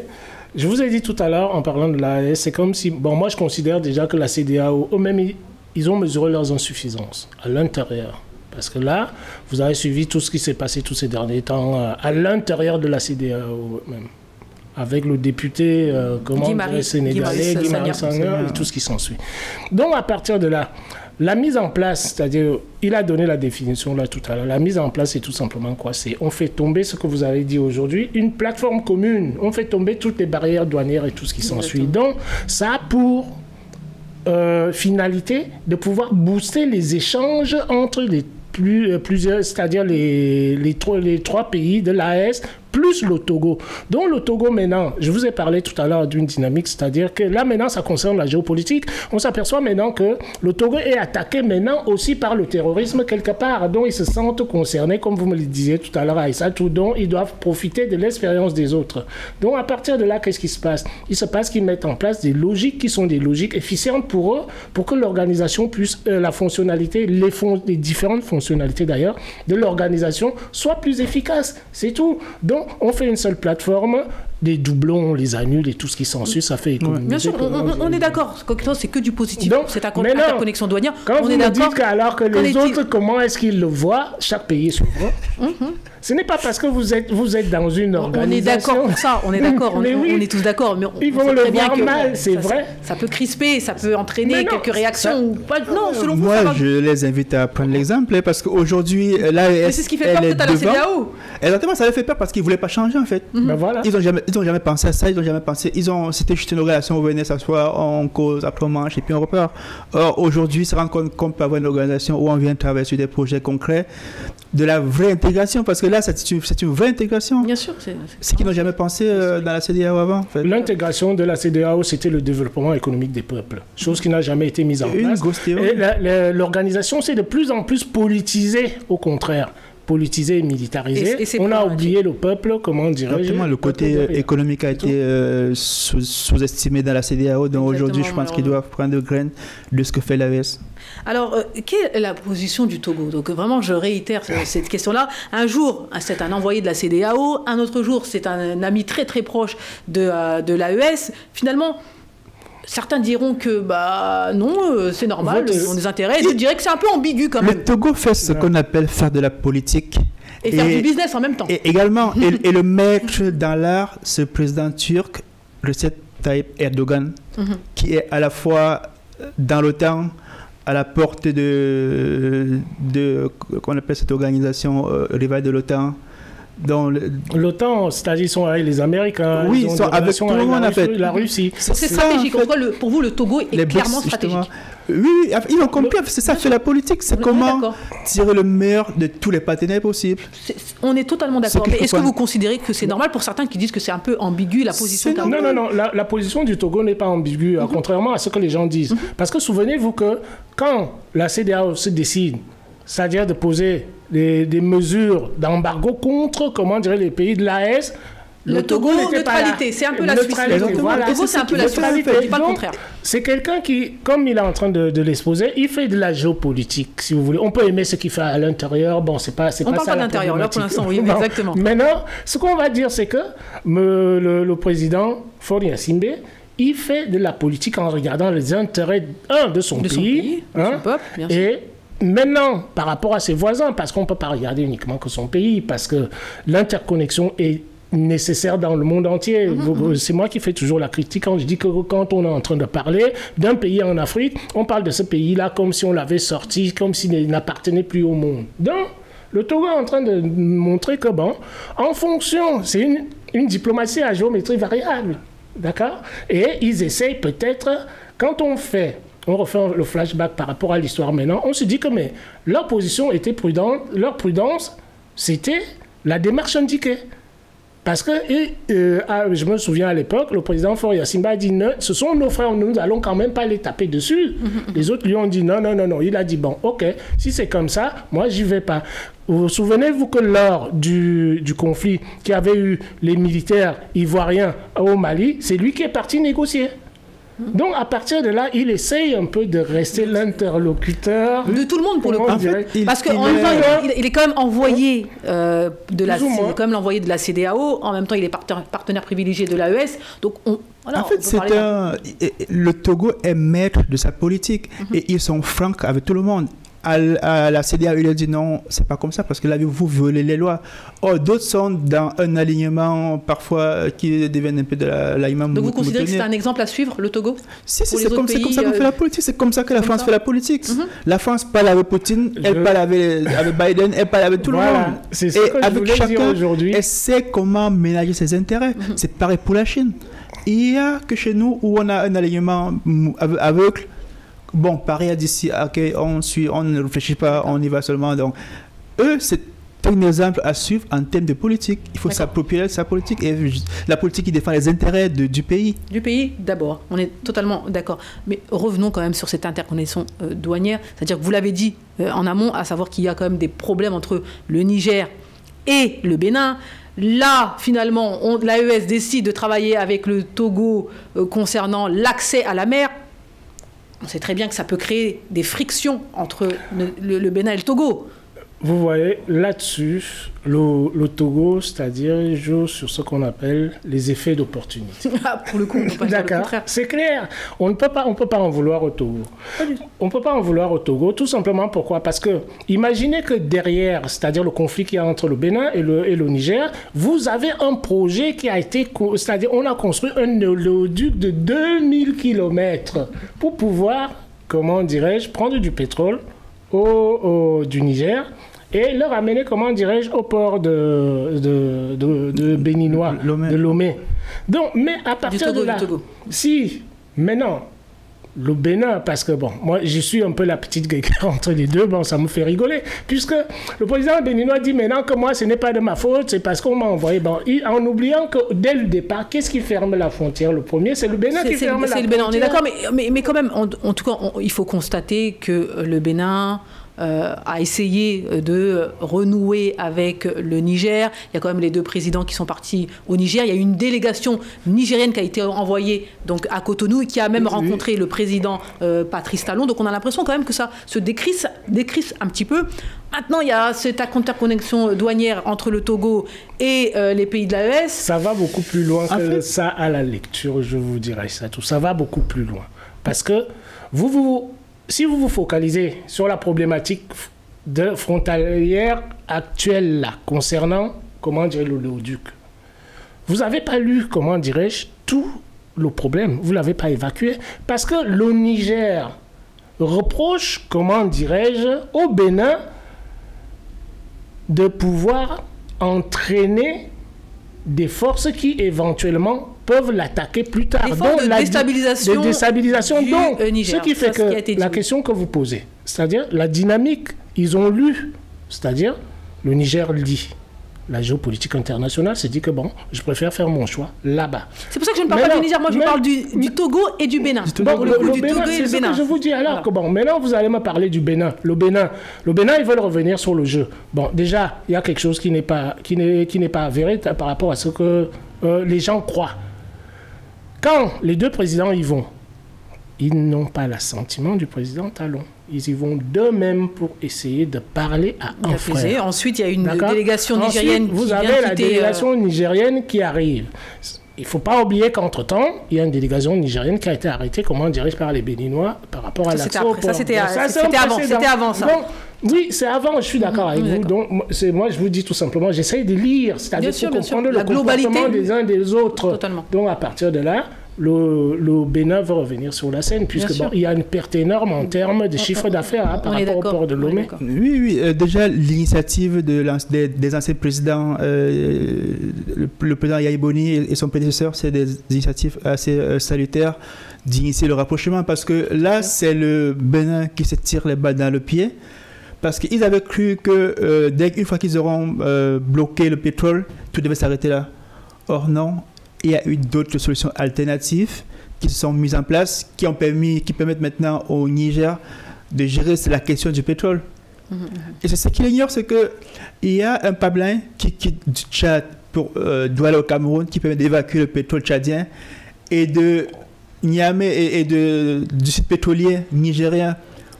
Je vous ai dit tout à l'heure, en parlant de l'AES, c'est comme si... Bon, moi, je considère déjà que la CEDEAO, eux-mêmes, ils ont mesuré leurs insuffisances à l'intérieur. Parce que là, vous avez suivi tout ce qui s'est passé tous ces derniers temps à l'intérieur de la CEDEAO même. Avec le député sénégalais, Guy Marius Sagna, et tout ce qui s'ensuit. Donc, à partir de là, la mise en place, c'est-à-dire, il a donné la définition là tout à l'heure. La mise en place, c'est tout simplement quoi? C'est on fait tomber ce que vous avez dit aujourd'hui, une plateforme commune. On fait tomber toutes les barrières douanières et tout ce qui s'ensuit. Donc, ça a pour finalité de pouvoir booster les échanges entre plusieurs, c'est-à-dire les trois pays de l'AES plus le Togo. Donc le Togo maintenant, je vous ai parlé tout à l'heure d'une dynamique, c'est-à-dire que là maintenant ça concerne la géopolitique. On s'aperçoit maintenant que le Togo est attaqué maintenant aussi par le terrorisme quelque part. Donc ils se sentent concernés, comme vous me le disiez tout à l'heure Aïssatou, dont ils doivent profiter de l'expérience des autres. Donc à partir de là, qu'est-ce qui se passe? Il se passe qu'ils mettent en place des logiques qui sont des logiques efficientes pour eux, pour que l'organisation puisse, la fonctionnalité, les différentes fonctionnalités d'ailleurs de l'organisation soient plus efficaces. C'est tout. Donc on fait une seule plateforme, des doublons, on les annule et tout ce qui s'ensuit, ça fait économiser. Bien sûr, on est d'accord. C'est que du positif. Donc, cette interconnexion douanière. Quand vous me dites qu'alors que les autres, comment est-ce qu'ils le voient? Chaque pays est souverain. Ce n'est pas parce que vous êtes dans une organisation... On est d'accord pour ça, on est d'accord, on est tous d'accord. Mais ils vont le voir mal, c'est vrai. Ça peut crisper, ça peut entraîner quelques réactions. Non, selon vous, moi, je les invite à prendre l'exemple, parce qu'aujourd'hui, l'AES, c'est ce qui fait peur peut-être à la CEDEAO. Exactement, ça leur fait peur parce qu'ils ne voulaient pas changer, en fait. Ben voilà. Ils n'ont jamais pensé à ça, c'était juste une organisation où on venait s'asseoir, on cause, après on mange et puis on repart. Or, aujourd'hui, se rend compte qu'on peut avoir une organisation où on vient travailler sur des projets concrets, de la vraie intégration, parce que là, c'est une vraie intégration. Bien sûr. C'est qu'ils n'ont jamais pensé dans la CEDEAO avant. En fait. L'intégration de la CEDEAO, c'était le développement économique des peuples, chose qui n'a jamais été mise en place. Et l'organisation, c'est de plus en plus politisée, au contraire. Politisé et militarisé. On a oublié le peuple, comment dirais-je? Le côté économique a été sous-estimé dans la CEDEAO, donc aujourd'hui, je pense qu'ils doivent prendre de graines de ce que fait l'AES. Alors, quelle est la position du Togo? Donc, vraiment, je réitère cette question-là. Un jour, c'est un envoyé de la CEDEAO, un autre jour, c'est un ami très, très proche de l'AES. Finalement, certains diront que non, c'est normal, on des intérêts. Je dirais que c'est un peu ambigu quand même. Le Togo fait ce qu'on appelle faire de la politique. Et faire du business en même temps. Et également, et le maître dans l'art, ce président turc, Recep Tayyip Erdogan, qui est à la fois dans l'OTAN, à la porte de qu'on appelle cette organisation rivale de l'OTAN, dans l'OTAN, c'est-à-dire ils sont avec les Américains, oui, ils sont avec tout le monde en fait. La Russie. C'est stratégique. En fait. Pour vous, le Togo est clairement stratégique. Oui, ils ont compris, c'est ça fait la politique, c'est comment tirer le meilleur de tous les partenaires possibles. On est totalement d'accord. Mais est-ce que vous considérez que c'est normal pour certains qui disent que c'est un peu ambigu la position Non, la position du Togo n'est pas ambiguë, contrairement à ce que les gens disent. Parce que souvenez-vous que quand la CEDEAO se décide, c'est-à-dire de poser des mesures d'embargo contre, comment dirais, les pays de l'AES, le Togo, neutralité, c'est un peu la Suisse. Le Togo, c'est un peu la Suisse, je dis pas le contraire. C'est quelqu'un qui, comme il est en train de l'exposer, il fait de la géopolitique, si vous voulez. On peut aimer ce qu'il fait à l'intérieur, bon, c'est pas on parle pas d'intérieur, là, pour l'instant, oui, exactement. Maintenant, ce qu'on va dire, c'est que le président Faure Gnassingbé, il fait de la politique en regardant les intérêts, de son pays, de son peuple, bien sûr. Et maintenant, par rapport à ses voisins, parce qu'on ne peut pas regarder uniquement que son pays, parce que l'interconnexion est nécessaire dans le monde entier. C'est moi qui fais toujours la critique quand je dis que quand on est en train de parler d'un pays en Afrique, on parle de ce pays-là comme si on l'avait sorti, comme s'il n'appartenait plus au monde. Donc, le Togo est en train de montrer que, bon, en fonction, c'est une diplomatie à géométrie variable, d'accord? Et ils essayent peut-être, quand on refait le flashback par rapport à l'histoire maintenant, on se dit que mais, leur position était prudente, leur prudence, c'était la démarche indiquée. Parce que, je me souviens à l'époque, le président Faure Gnassingbé a dit non, ce sont nos frères, nous allons quand même pas les taper dessus. Les autres lui ont dit non. Il a dit bon, ok, si c'est comme ça, moi j'y vais pas. Vous souvenez-vous que lors du conflit qui avait eu les militaires ivoiriens au Mali, c'est lui qui est parti négocier. Donc, à partir de là, il essaye un peu de rester l'interlocuteur. De tout le monde, pour le coup. Parce qu'en même temps, il est quand même envoyé de la CEDEAO. En même temps, il est partenaire privilégié de l'AES. Donc, en fait, le Togo est maître de sa politique. Et ils sont francs avec tout le monde. À la CEDEAO, il a dit non, c'est pas comme ça parce que là, vous violez les lois. Or, d'autres sont dans un alignement parfois qui deviennent un peu de l'alignement. Donc, vous considérez que c'est un exemple à suivre, le Togo? Si, c'est comme ça qu'on fait la politique. C'est comme ça que la France fait la politique. La France parle avec Poutine, elle parle avec Biden, elle parle avec tout le monde. C'est ce que je voulais dire aujourd'hui. Elle sait comment ménager ses intérêts. C'est pareil pour la Chine. Il y a que chez nous où on a un alignement aveugle. Bon, Paris a dit si, ok, on ne réfléchit pas, on y va seulement. Donc, eux, c'est un exemple à suivre en termes de politique. Il faut s'approprier de sa politique et la politique qui défend les intérêts du pays. Du pays, d'abord. On est totalement d'accord. Mais revenons quand même sur cette interconnexion douanière. C'est-à-dire que vous l'avez dit en amont, à savoir qu'il y a quand même des problèmes entre le Niger et le Bénin. Là, finalement, l'AES décide de travailler avec le Togo concernant l'accès à la mer. On sait très bien que ça peut créer des frictions entre le Bénin et le Togo. Vous voyez, là-dessus, le Togo, c'est-à-dire, joue sur ce qu'on appelle les effets d'opportunité. Pour le coup, on ne peut pas dire le contraire. C'est clair. On ne peut pas en vouloir au Togo. On ne peut pas en vouloir au Togo, tout simplement pourquoi? Parce que, imaginez que derrière, c'est-à-dire le conflit qu'il y a entre le Bénin et le Niger, vous avez un projet qui a été, c'est-à-dire, on a construit un oléoduc de 2000 km pour pouvoir, comment dirais-je, prendre du pétrole du Niger et le ramener, comment dirais-je, au port de Béninois, de Lomé. Donc, mais à partir de là, si maintenant, le Bénin, parce que bon, moi je suis un peu la petite guéguerre entre les deux, bon, ça me fait rigoler, puisque le président béninois dit maintenant que moi ce n'est pas de ma faute, c'est parce qu'on m'a envoyé, bon, en oubliant que dès le départ, qu'est-ce qui ferme la frontière? Le premier, c'est le Bénin qui ferme la frontière. C'est le Bénin, on est d'accord, mais quand même, en tout cas, il faut constater que le Bénin a essayé de renouer avec le Niger. Il y a quand même les deux présidents qui sont partis au Niger. Il y a une délégation nigérienne qui a été envoyée donc, à Cotonou et qui a même rencontré le président Patrice Talon. Donc on a l'impression quand même que ça se décrisse un petit peu. Maintenant, il y a cette interconnexion douanière entre le Togo et les pays de l'AES. Ça va beaucoup plus loin que ça à la lecture, je vous dirais ça. Ça va beaucoup plus loin. Parce que si vous vous focalisez sur la problématique frontalière actuelle là, concernant, comment dire, l'oléoduc, vous n'avez pas lu, comment dirais-je, tout le problème. Vous ne l'avez pas évacué. Parce que le Niger reproche, comment dirais-je, au Bénin de pouvoir entraîner des forces qui éventuellement peuvent l'attaquer plus tard. Des formes de déstabilisation du Donc, Niger. Ce qui fait que la question que vous posez, c'est-à-dire la dynamique, ils ont lu, c'est-à-dire le Niger le dit. La géopolitique internationale s'est dit que bon, je préfère faire mon choix là-bas. C'est pour ça que je ne parle pas du Niger, moi je parle du Togo et du Bénin. Le Bénin, c'est ce que je vous dis alors. Que bon, maintenant vous allez me parler du Bénin. Le Bénin, ils veulent revenir sur le jeu. Bon, déjà, il y a quelque chose qui n'est pas avéré par rapport à ce que les gens croient. Quand les deux présidents y vont, ils n'ont pas l'assentiment du président Talon. Ils y vont d'eux-mêmes pour essayer de parler à un frère. Ensuite, il y a une délégation nigérienne qui vient vous avez la délégation nigérienne qui arrive. Il ne faut pas oublier qu'entre-temps, il y a une délégation nigérienne qui a été arrêtée, comment dirais-je, par les Béninois par rapport à l'accès au port. Ça, c'était avant ça. Donc, oui, c'est avant, je suis d'accord avec vous. Donc, moi, je vous dis tout simplement, j'essaye de lire, c'est-à-dire pour comprendre le comportement des uns des autres. Totalement. Donc, à partir de là, le Bénin va revenir sur la scène, puisque il y a une perte énorme en termes de chiffre d'affaires par rapport au port de Lomé. Oui, déjà, l'initiative des anciens présidents, le président Yahya Boni et son prédécesseur, c'est des initiatives assez salutaires d'initier le rapprochement, parce que là, c'est le Bénin qui se tire les balles dans le pied, parce qu'ils avaient cru que dès qu'une fois qu'ils auront bloqué le pétrole, tout devait s'arrêter là. Or non. Il y a eu d'autres solutions alternatives qui se sont mises en place, qui permettent maintenant au Niger de gérer la question du pétrole. Et c'est ce qu'il ignore, c'est qu'il y a un pipeline qui quitte du Tchad pour Douala au Cameroun, qui permet d'évacuer le pétrole tchadien, et de Niamey et du site pétrolier nigérien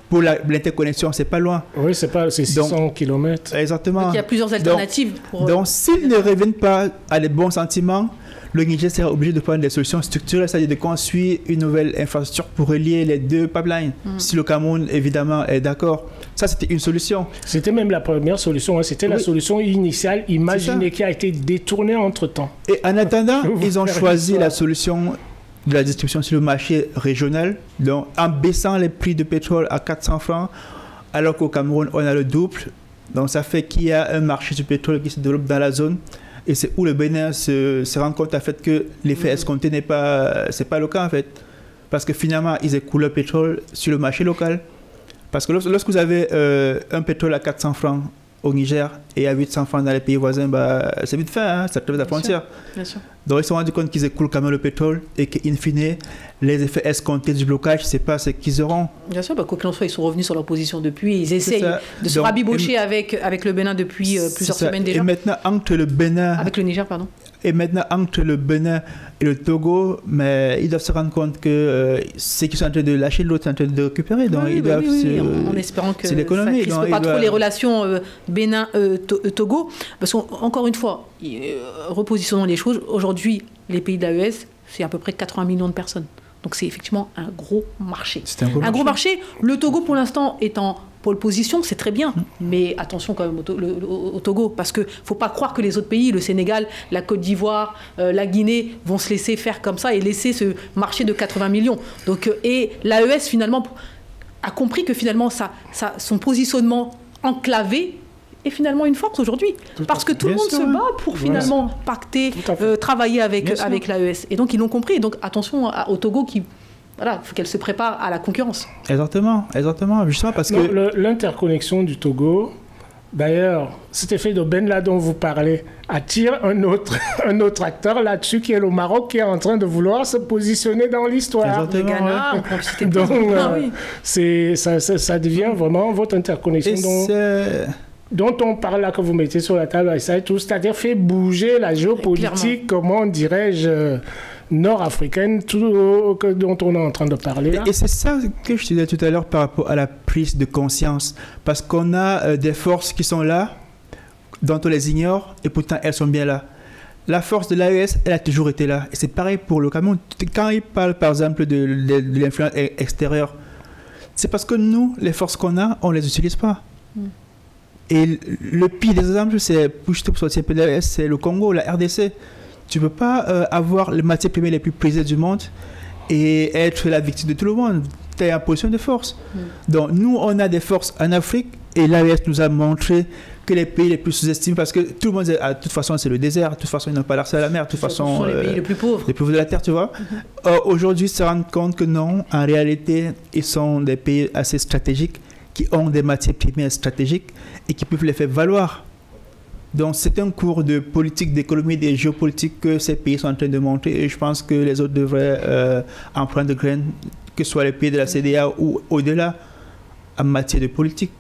pour l'interconnexion, c'est pas loin. Oui, c'est 600 km. Exactement. Donc, il y a plusieurs alternatives. Donc s'ils ne reviennent pas à les bons sentiments, le Niger sera obligé de prendre des solutions structurelles, c'est-à-dire de construire une nouvelle infrastructure pour relier les deux pipelines. Si le Cameroun, évidemment, est d'accord. Ça, c'était une solution. C'était même la première solution. Hein. C'était la solution initiale, imaginée, qui a été détournée entre-temps. Et en attendant, ils ont choisi la solution de la distribution sur le marché régional, donc en baissant les prix de pétrole à 400 francs, alors qu'au Cameroun, on a le double. Donc, ça fait qu'il y a un marché du pétrole qui se développe dans la zone. Et c'est où le Bénin se rend compte en fait que l'effet escompté c'est pas le cas en fait. Parce que finalement, ils écoulent le pétrole sur le marché local. Parce que lorsque vous avez un pétrole à 400 francs au Niger et à 800 francs dans les pays voisins, c'est vite fait, hein, ça traverse la frontière. Bien sûr. Donc ils se sont rendus compte qu'ils écoulent quand même le pétrole et qu'in fine, les effets escomptés du blocage, c'est pas ce qu'ils auront. Bien sûr, quoi qu'il en soit, ils sont revenus sur leur position depuis. Ils essayent de se rabibocher avec le Bénin depuis plusieurs semaines déjà. Et maintenant, entre le Bénin... Avec le Niger, pardon. Et maintenant, entre le Bénin et le Togo, mais ils doivent se rendre compte que ceux qui sont en train de lâcher, l'autre est en train de récupérer. Donc ils doivent en espérant que c'est l'économie. Ça ne crispe pas trop les relations Bénin-Togo. Parce qu'encore une fois, repositionnons les choses. Aujourd'hui, les pays de l'AES, c'est à peu près 80 millions de personnes. Donc c'est effectivement un gros marché. C'est un gros marché. Le Togo, pour l'instant, est en pole position, c'est très bien. Mais attention quand même au Togo, parce qu'il ne faut pas croire que les autres pays, le Sénégal, la Côte d'Ivoire, la Guinée, vont se laisser faire comme ça et laisser ce marché de 80 millions. Donc, et l'AES, finalement, a compris que finalement, son positionnement enclavé est finalement une force aujourd'hui. Parce que tout le monde se bat pour finalement pacter, travailler avec l'AES. Et donc, ils l'ont compris. Et donc, attention au Togo qui... Voilà, il faut qu'elle se prépare à la concurrence. Exactement. Justement parce que... L'interconnexion du Togo, d'ailleurs, cet effet d'aubaine là dont vous parlez, attire un autre acteur là-dessus qui est le Maroc, qui est en train de vouloir se positionner dans l'histoire. Le Ghana, on peut citer donc, ça devient vraiment votre interconnexion dont on parle là, que vous mettez sur la table, c'est-à-dire fait bouger la géopolitique, comment dirais-je, nord-africaine, dont on est en train de parler là. Et c'est ça que je te disais tout à l'heure par rapport à la prise de conscience. Parce qu'on a des forces qui sont là, dont on les ignore, et pourtant elles sont bien là. La force de l'AES, elle a toujours été là. Et c'est pareil pour le Cameroun. Quand il parle par exemple de l'influence extérieure, c'est parce que nous, les forces qu'on a, on ne les utilise pas. Et le pire des exemples, c'est pour sortir de l'AES, c'est le Congo, la RDC. Tu ne peux pas avoir les matières premières les plus prisées du monde et être la victime de tout le monde. Tu es en position de force. Donc, nous, on a des forces en Afrique Et l'AES nous a montré que les pays les plus sous-estimés, parce que tout le monde dit, de toute façon, c'est le désert, de toute façon, ils n'ont pas l'accès à la mer, de toute façon... Ce sont les pays les plus pauvres. Les plus pauvres de la Terre, tu vois. Aujourd'hui, se rendre compte que non, en réalité, ils sont des pays assez stratégiques, qui ont des matières premières stratégiques et qui peuvent les faire valoir. Donc, c'est un cours de politique, d'économie, de géopolitique que ces pays sont en train de montrer, et je pense que les autres devraient en prendre graine, que ce soit les pays de la CEDEAO ou au-delà, en matière de politique.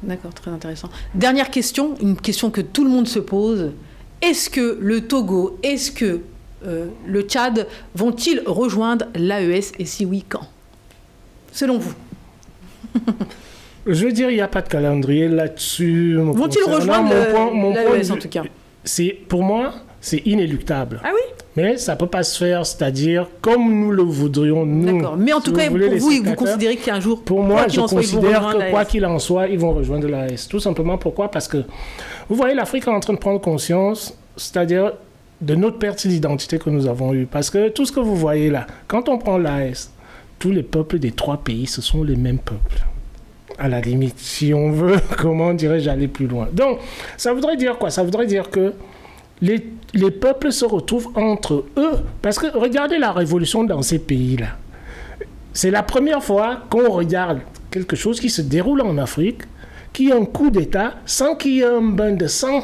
D'accord, très intéressant. Dernière question, une question que tout le monde se pose. Est-ce que le Togo, est-ce que le Tchad vont-ils rejoindre l'AES, et si oui, quand? Selon vous? Je veux dire, il n'y a pas de calendrier là-dessus. Vont-ils rejoindre l'AES en tout cas? Pour moi, c'est inéluctable. Ah oui? Mais ça ne peut pas se faire, c'est-à-dire comme nous le voudrions, nous. D'accord, mais en tout cas, pour vous, vous considérez qu'un jour, pour moi, je considère que quoi qu'il en soit, ils vont rejoindre l'AES. Tout simplement pourquoi? Parce que, vous voyez, l'Afrique est en train de prendre conscience, c'est-à-dire de notre perte d'identité que nous avons eue. Parce que tout ce que vous voyez là, quand on prend l'AES, tous les peuples des 3 pays, ce sont les mêmes peuples. À la limite, si on veut, comment dirais-je, aller plus loin. Donc, ça voudrait dire quoi? Ça voudrait dire que les peuples se retrouvent entre eux. Parce que regardez la révolution dans ces pays-là. C'est la première fois qu'on regarde quelque chose qui se déroule en Afrique, qui a un coup d'État, sans qu'il y ait un bain de sang.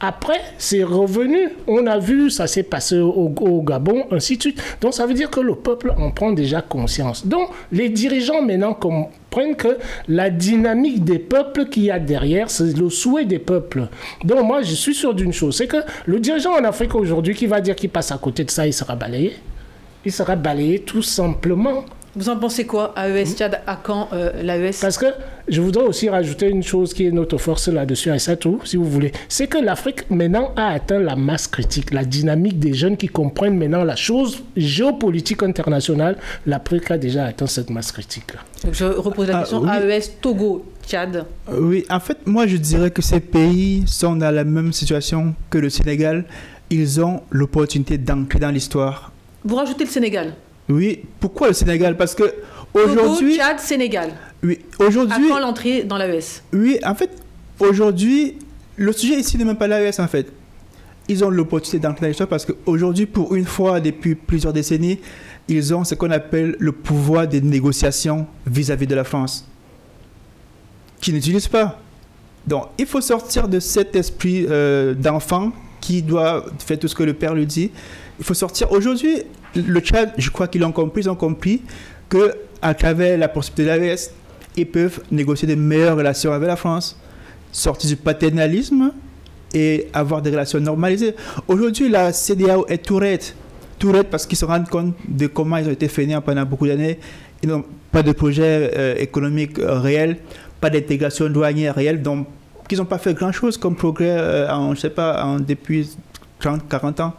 Après, c'est revenu. On a vu, ça s'est passé au Gabon, ainsi de suite. Donc, ça veut dire que le peuple en prend déjà conscience. Donc, les dirigeants maintenant comprennent que la dynamique des peuples qu'il y a derrière, c'est le souhait des peuples. Donc, moi, je suis sûr d'une chose, c'est que le dirigeant en Afrique aujourd'hui qui va dire qu'il passe à côté de ça, il sera balayé. Il sera balayé tout simplement. Vous en pensez quoi, AES Tchad, à quand l'AES? Parce que je voudrais aussi rajouter une chose qui est notre force là-dessus, et ça tout, si vous voulez. C'est que l'Afrique maintenant a atteint la masse critique, la dynamique des jeunes qui comprennent maintenant la chose géopolitique internationale. L'Afrique a déjà atteint cette masse critique-là. Je repose la question, oui. AES, Togo, Tchad. Oui, en fait, moi je dirais que ces pays sont dans la même situation que le Sénégal. Ils ont l'opportunité d'entrer dans l'histoire. Vous rajoutez le Sénégal? Oui, pourquoi le Sénégal? Parce que aujourd'hui... Togo, Tchad, Sénégal. Oui, aujourd'hui... À quand l'entrée dans l'AES? Oui, en fait, aujourd'hui, le sujet ici n'est même pas l'AES, en fait. Ils ont l'opportunité d'entrer dans l'histoire parce qu'aujourd'hui, pour une fois, depuis plusieurs décennies, ils ont ce qu'on appelle le pouvoir de négociation vis-à-vis de la France, qu'ils n'utilisent pas. Donc, il faut sortir de cet esprit d'enfant qui doit faire tout ce que le père lui dit. Il faut sortir. Aujourd'hui, le Tchad, je crois qu'ils ont compris qu'à travers la possibilité de l'AES, ils peuvent négocier de meilleures relations avec la France, sortir du paternalisme et avoir des relations normalisées. Aujourd'hui, la CEDEAO est tourette parce qu'ils se rendent compte de comment ils ont été fainéants pendant beaucoup d'années. Ils n'ont pas de projet économique réel, pas d'intégration douanière réelle, donc ils n'ont pas fait grand-chose comme progrès depuis 30-40 ans.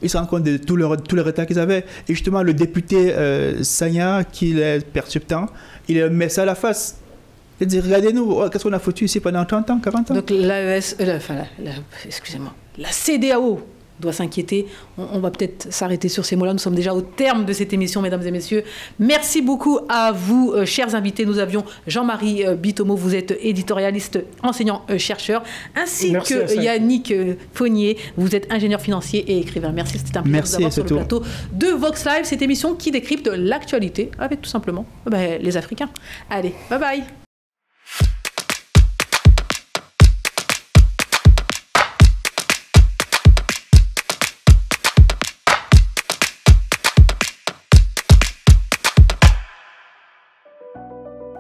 Ils se rendent compte de tout le retard qu'ils avaient. Et justement, le député Sagna, qui les perçoit tant, il met ça à la face. Il dit, regardez-nous, qu'est-ce qu'on a foutu ici pendant 30 ans, 40 ans? Donc l'AES, excusez-moi, la CEDEAO doit s'inquiéter. On va peut-être s'arrêter sur ces mots-là. Nous sommes déjà au terme de cette émission, mesdames et messieurs. Merci beaucoup à vous, chers invités. Nous avions Jean-Marie Bitomo, vous êtes éditorialiste, enseignant-chercheur, ainsi que Yannick Fognier, vous êtes ingénieur financier et écrivain. Merci, c'était un plaisir de vous avoir sur le plateau de Vox Live, cette émission qui décrypte l'actualité avec tout simplement les Africains. Allez, bye bye.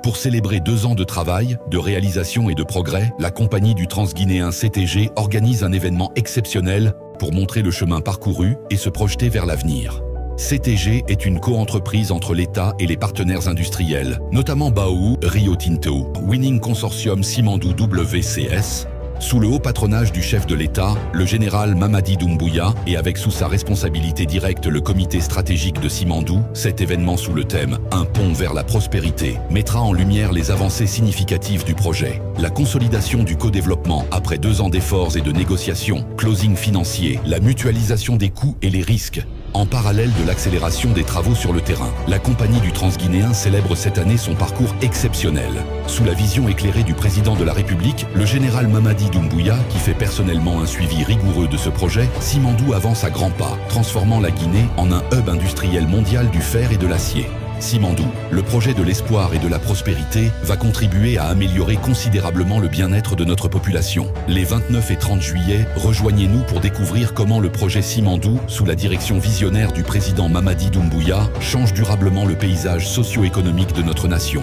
Pour célébrer 2 ans de travail, de réalisation et de progrès, la compagnie du Transguinéen CTG organise un événement exceptionnel pour montrer le chemin parcouru et se projeter vers l'avenir. CTG est une co-entreprise entre l'État et les partenaires industriels, notamment Baowu, Rio Tinto, Winning Consortium Simandou WCS, sous le haut patronage du chef de l'État, le général Mamadi Doumbouya, et avec sous sa responsabilité directe le comité stratégique de Simandou, cet événement sous le thème « Un pont vers la prospérité » mettra en lumière les avancées significatives du projet. La consolidation du co-développement après 2 ans d'efforts et de négociations, closing financier, la mutualisation des coûts et les risques. En parallèle de l'accélération des travaux sur le terrain, la compagnie du Transguinéen célèbre cette année son parcours exceptionnel. Sous la vision éclairée du président de la République, le général Mamadi Doumbouya, qui fait personnellement un suivi rigoureux de ce projet, Simandou avance à grands pas, transformant la Guinée en un hub industriel mondial du fer et de l'acier. Simandou, le projet de l'espoir et de la prospérité, va contribuer à améliorer considérablement le bien-être de notre population. Les 29 et 30 juillet, rejoignez-nous pour découvrir comment le projet Simandou, sous la direction visionnaire du président Mamadi Doumbouya, change durablement le paysage socio-économique de notre nation.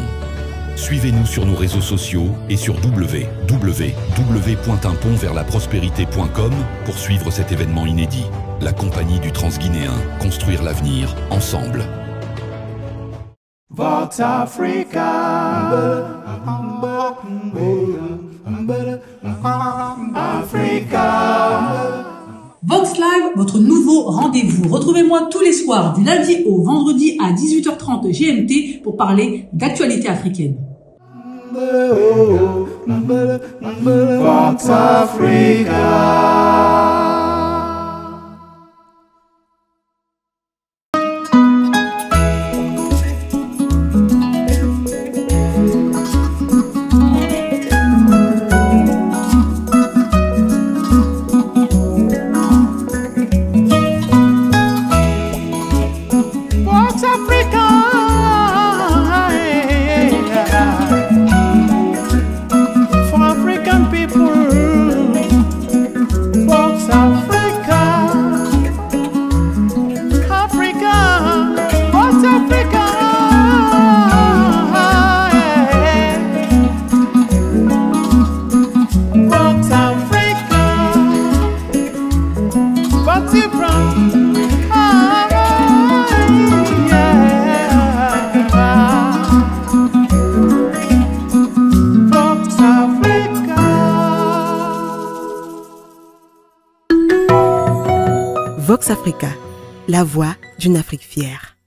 Suivez-nous sur nos réseaux sociaux et sur www.unponverslaprospérité.com pour suivre cet événement inédit. La compagnie du Transguinéen, construire l'avenir ensemble. Vox Africa, Vox Live, votre nouveau rendez-vous. Retrouvez-moi tous les soirs du lundi au vendredi à 18h30 GMT pour parler d'actualité africaine. Vox Africa. Vox Africa, la voix d'une Afrique fière.